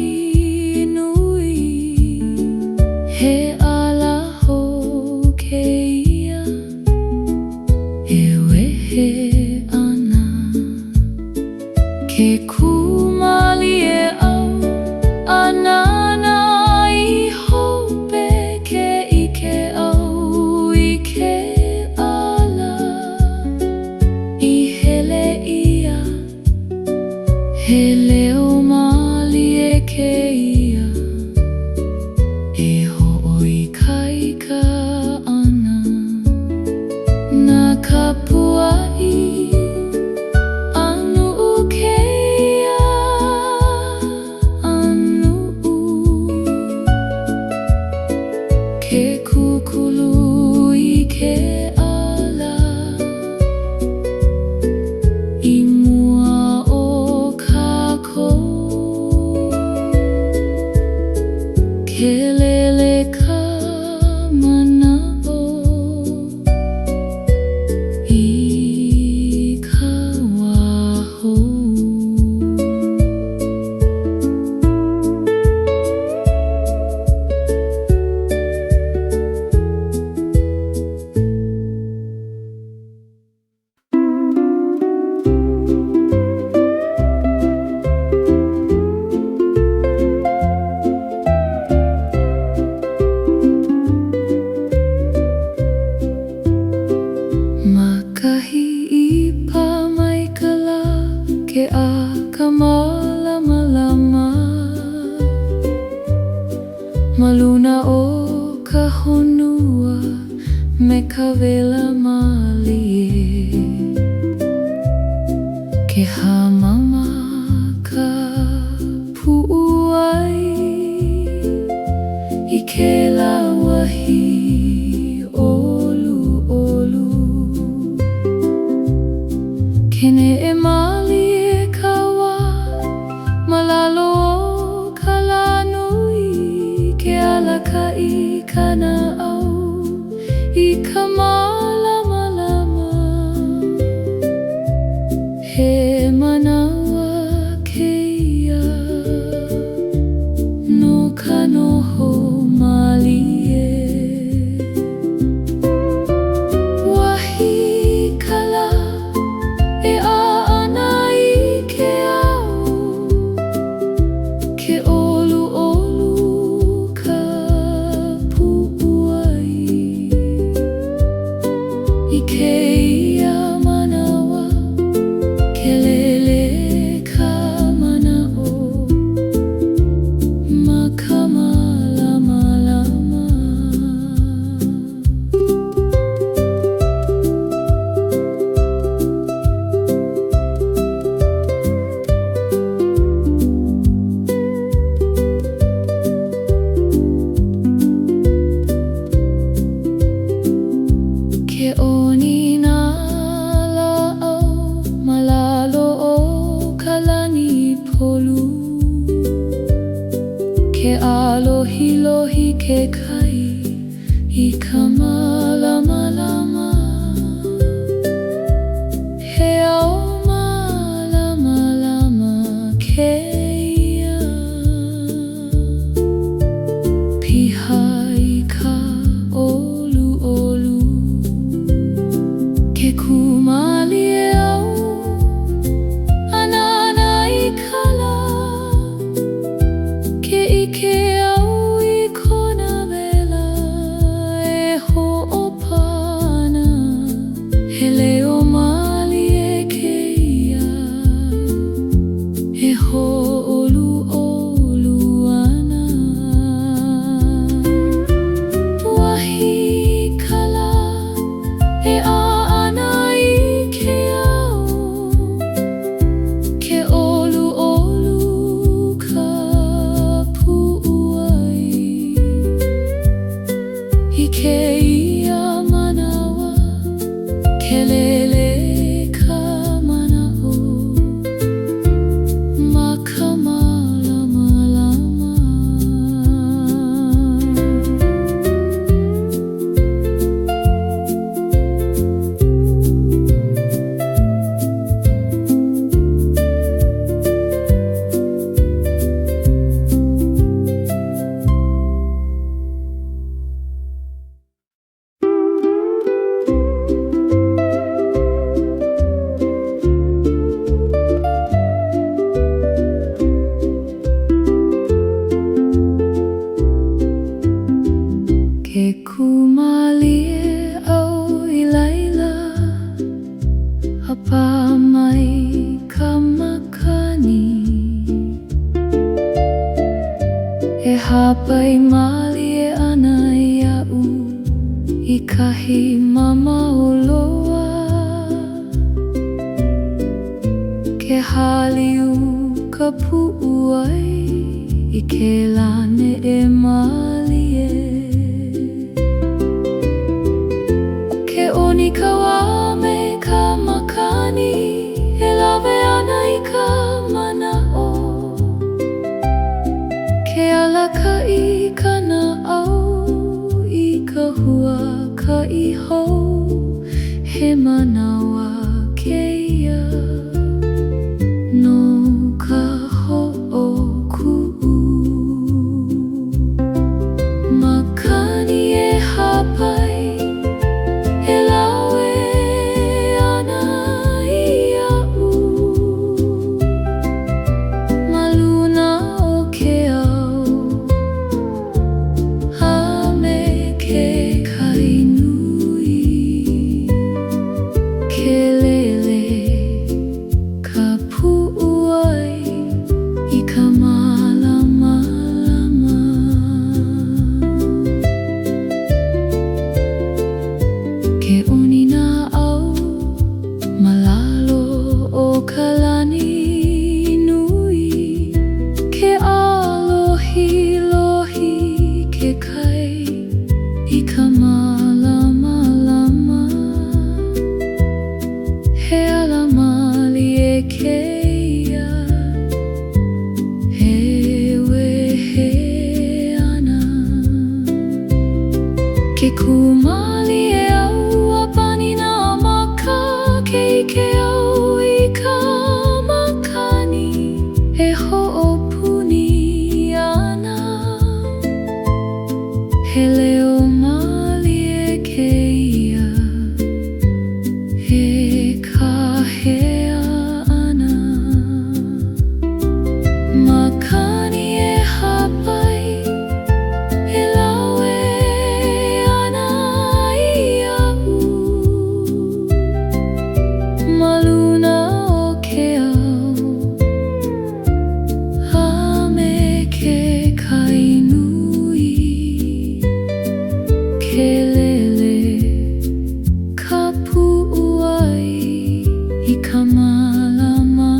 nui. He ala hou keia e wehe ana, Ke kumalie au anana I hope ke ike au I ke ala I hele ia he leo malie ke ia e hoʻoikaika ana na kapuaʻi ke kukulu I ke ala I mua o kākou ke lele ka manao I ka waho Makahi I pamaikala ke a ka malamalama Maluna o ka honua me ka wela malie Ke hamama ka puʻuai I ke lawahi Kene e malie ka wā malalo o ka lanui ke alakaʻi kana au I ka malamalama he manawa kēia no ka noho malie I ke ia manawa ke pa mai ka makani e hapai mali e ana ia'u i kahi mamauloa ke haliu ka pu'u ai i ke lane e mali e ke oni ka wā me ka makani e lawe ana i ka mana'o ke alaka i kana au i ka hua ka iho he manawa keia no ka ho'oku'u makani e hapai e lawe ana ia'u ma luna o ke au a me ke kainui ke lele ka pu'u ai i ka malama ke oni na au malalo o ka lani nui ke alohi lohi ke kai i ka malama he ala mali e keia he wehe ana ke kumali e au apani na maka ke ike au i ka makani e ho'opuni ana he leo mali e keia he kahea ana makani e hapai e lawe ana ia'u ma luna o ke au a me ke kainui ke lele ka pu'u ai i ka malama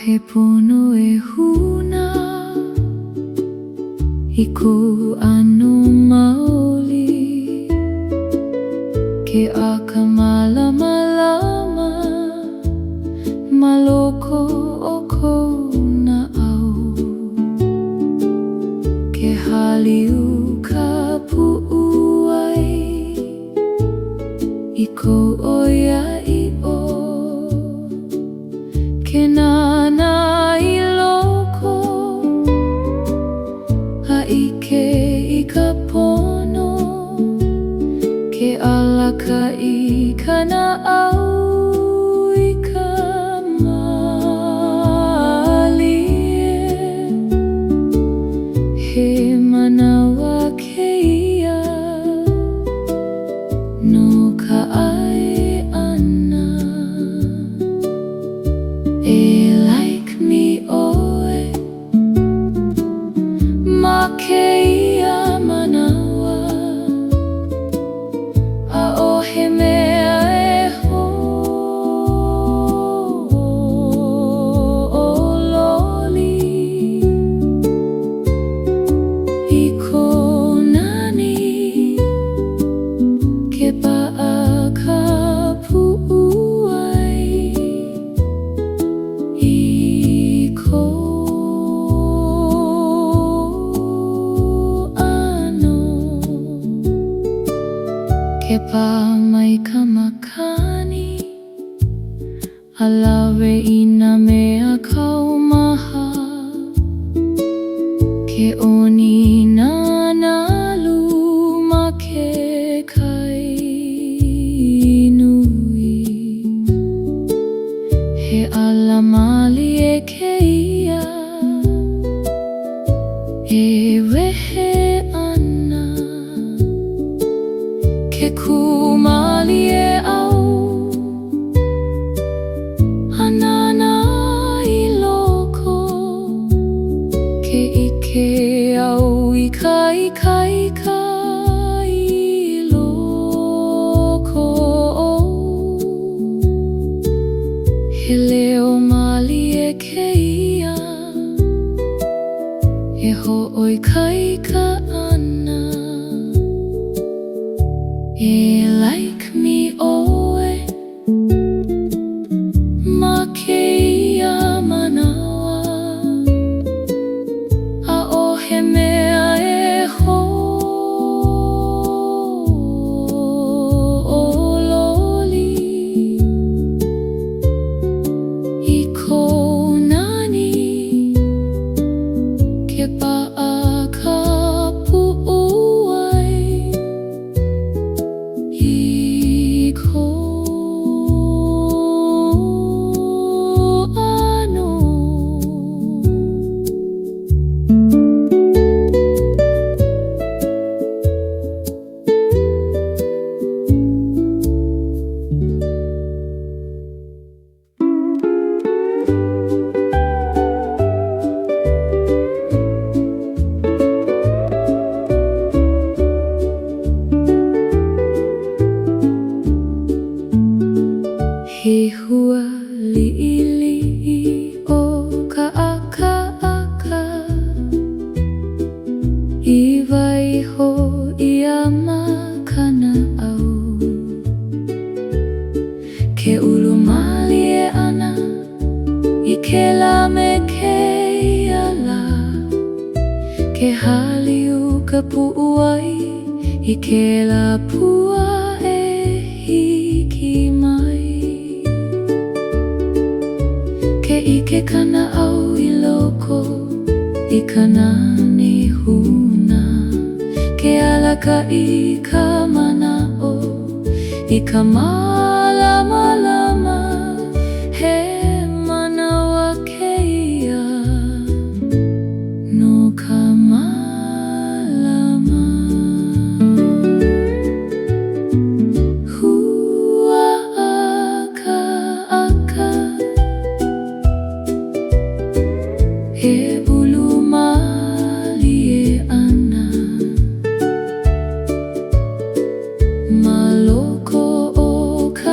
he pono e huna i ko ano maoli ke aka malama maloko o kou na au ke haliu ka pu'u ai i kou oia i o ke nana i loko a ike i ka pono ke alaka i kana au i ka mali he manawa keia no ka ai ana e like me oe ma keia manawa a o he mea e ho o loli i ko nani ke pa'a ka pu'u ai i ko ke pā mai ka makani Alawe ina mea kaumaha ke oni nana luma ke kai nui he ala mali e ke ia e wehe ana ke kumali e au hanana i loko ke ike au i ka i loko he leo mali e ke ia e ho'oi ka ana e like me oe ma ke ia manawa a o he mea e ho'ololi i kou nani ke pa'a ka pu'u ai i kou ano. He hua li'ili'i o ka aka I waiho ia makana au ke ulu mali e ana I ke la me ke ala ke haliu ka pu'u ai I ke la pua e hiki mai ke ike kana au I loko I kana ni huna ke alaka I ka mana'o I ka malama he manawa ke ia no ka malama hua aka he ulu mali e ana maloko o ka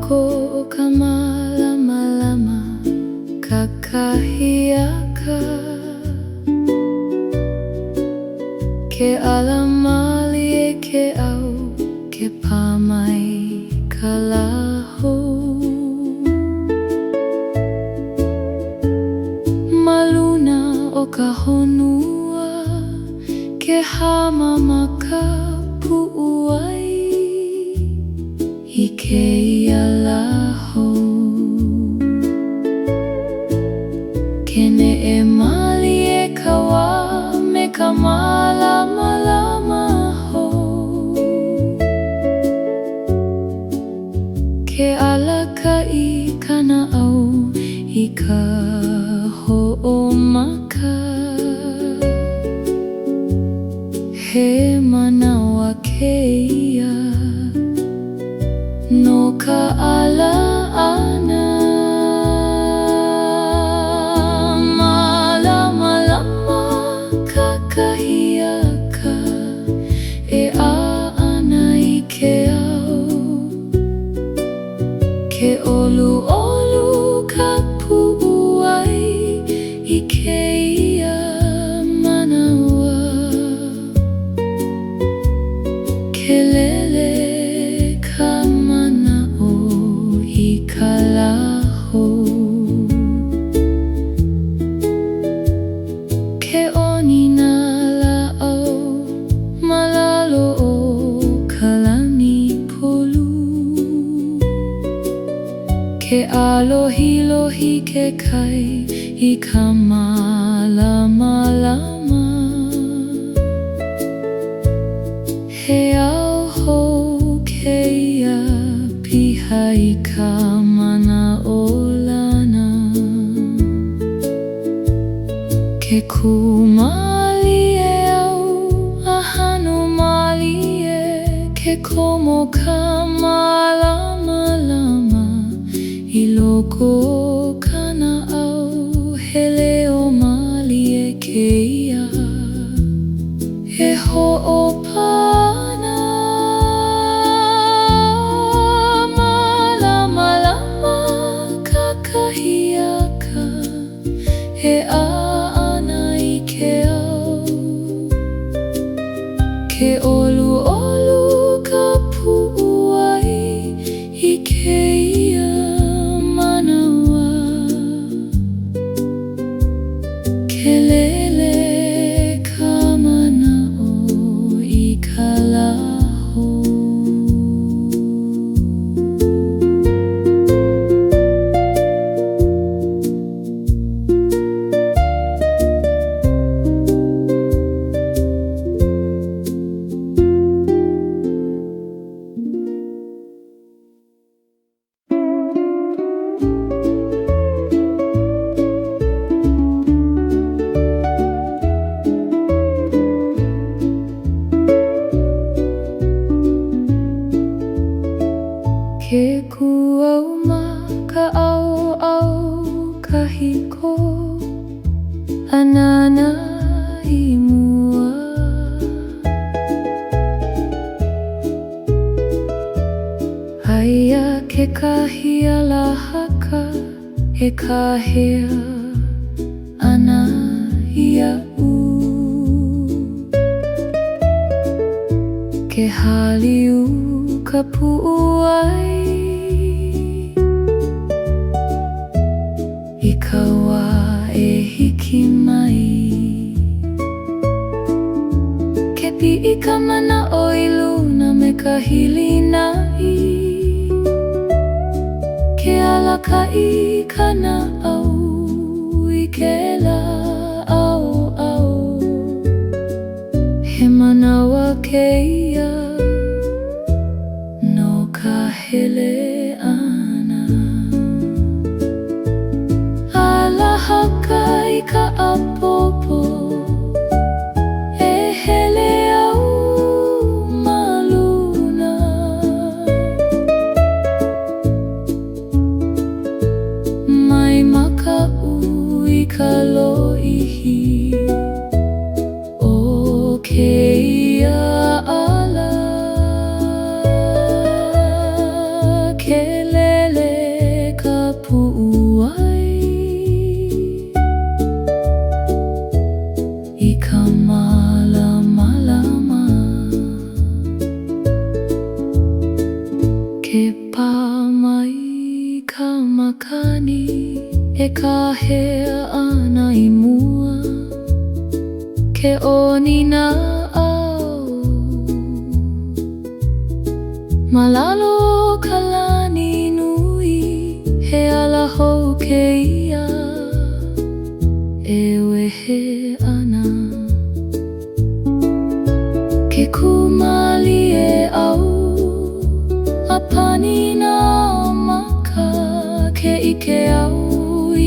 ko ka malama-lama kakahiaka ke alamali ke au ke pamai kalaho maluna o ka honua ke hama makapu'uai i keia laho ke ne'e mali e kawa me ka malama-lama ho ke alaka i kana au i ka ho'omaka he manawa keia no ka ala ana malama-lama kakahiaka e ana i ke au ke olu-olu ka pu'uai i keia manawa ke lele ka mana'o i ka laho ke oni na la'au malalo o ka lani polu ke alohi-lohi ke kai i ka malama-lama he au hou keia piha i ka mana'o lana ke kumali e au ahanu mali e ke komo ka malama-lama i loko kana au hele o mali e keia e ho'opana malama-lama kakahiaka e ana i ke au ke olu-olu ka pu'uai i keia manawa ke lele ka mana'o i ka laho ke kuau ma ka au-au kahiko anana i mua aia ke kahia lahaka e kahea ana ia'u ke haliu ka pu'uai i ka wā e hiki mai ke pi'i ka mana'o i luna me ka hilinai ke alaka i kana au i ke la'au he manawa keia no ka hele ana alahaka i ka apopo e hele au maluna mai maka'u i ka lo'ihi o keia ala ke lele pāmai ka makani e kahea ana I mua ke onina au malalo ka lani nui he ala hou keia e wehe ana ke kumali e au a pani na maka ke ike au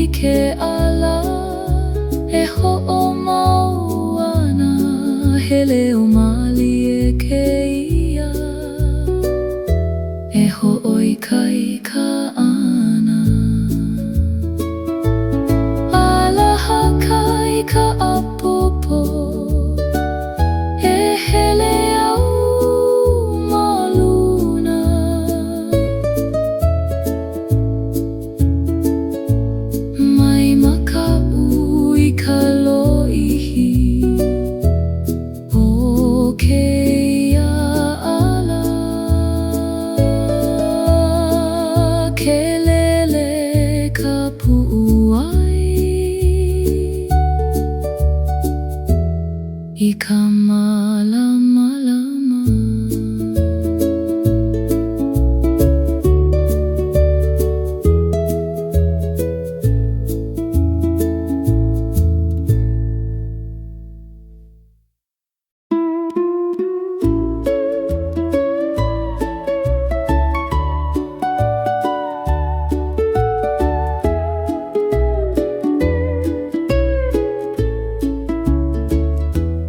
I ke ala e ho'o mau ana he leo mali e keia e ho'o ika ana alaha ka ika apopo e hele au ma luna mai maka'u I ka lo'ihi o keia ala ke lele ka pu'uai I ka malamalama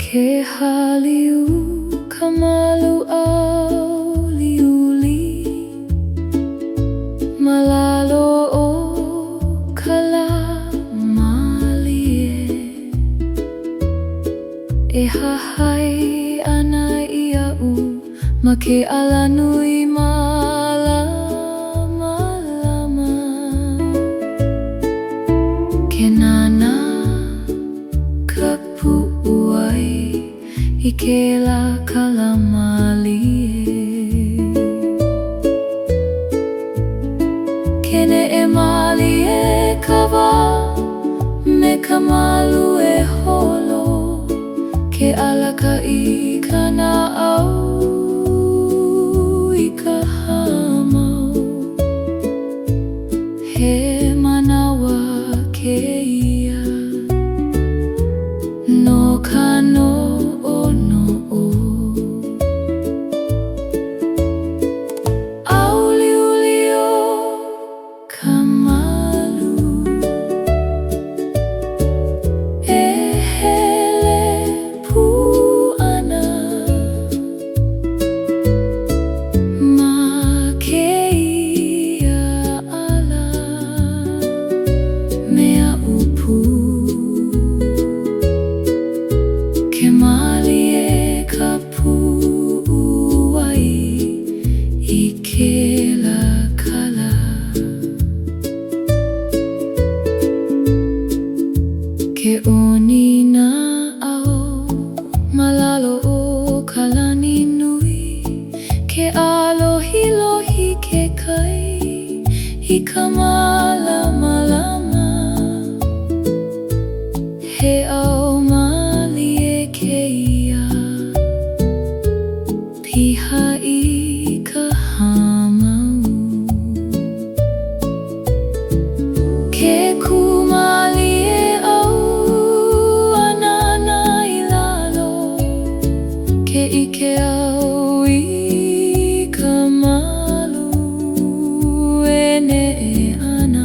ke haliu ka malu au liuli malalo o ka la malie e hahai ana I a'u ma ke ala nui malamalama ke nana ka pu'uai I ke la kalamalie ke ne'e mali e ka wā me ka malu e holo ke alaka I kana au I ka hamau he manawa keia no ka no ke onina au malalo o ka lani nui ke alohi lohi ke kai I ka malamalama he au mali e keia piha I ka hamau ke kumali e au anana I lalo ke ike au I ka malu e ne'e ana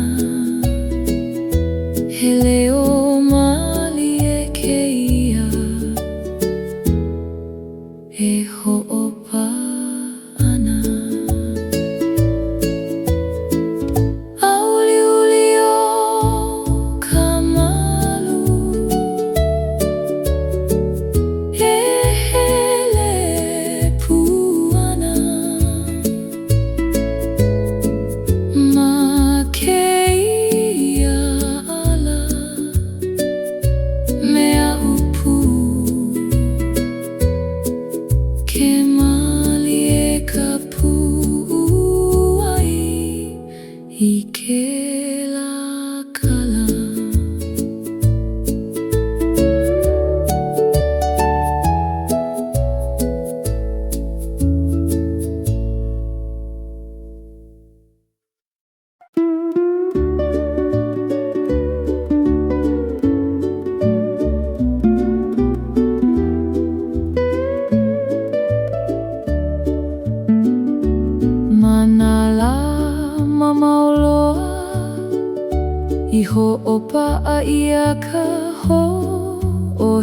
ho'opa'a ia ka ho'ohiki.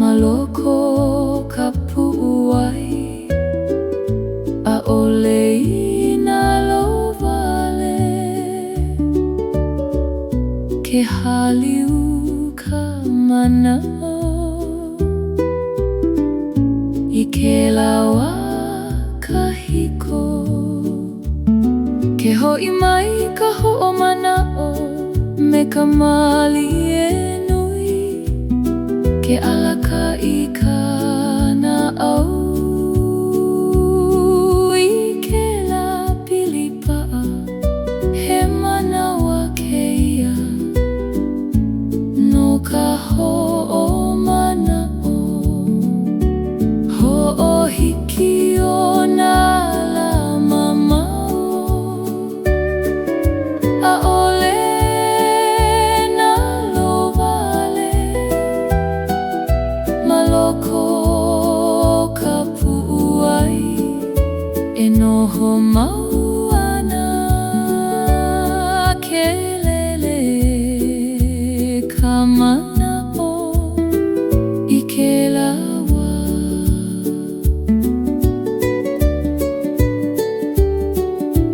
Maloko ka pu'uai, 'a'ole ina lowale. Ke haliu ka mana'o i ke lawa kahiko. Ke ho'i mai ka ho'omana'o me ka mali e nui. Ke alaka i ka na'au i ke la pilipa'a. He manawa keia no ka ho'omana'o. Ho'ohiki o nā lama mau, 'a'ole nā lowale. Maloko ka pu'uai e noho mau ana. Ke lele ka mana'o i ke lawa.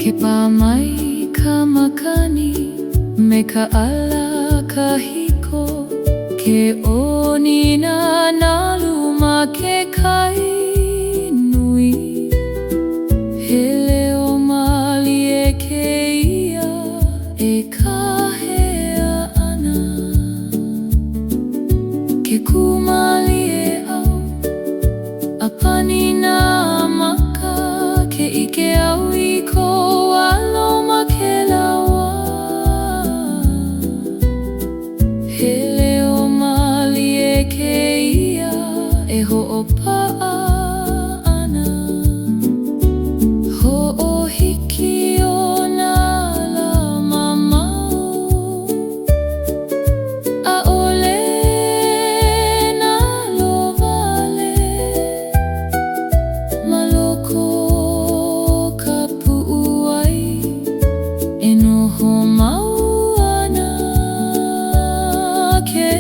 Ke pā mai ka makani me ka ala kahiko. Ke onina nalu ma ke kai nui. He leo mali e keia e kahea ana. Ke kumali e au, a pani nā maka. Ke ike au i ko alo ma ke lawa. He leo mali e keia e ho'opa'a ana. Ho'ohiki o nā lama mau, 'a'ole nā lowale. Maloko ka pu'uai e noho mau ana. Ke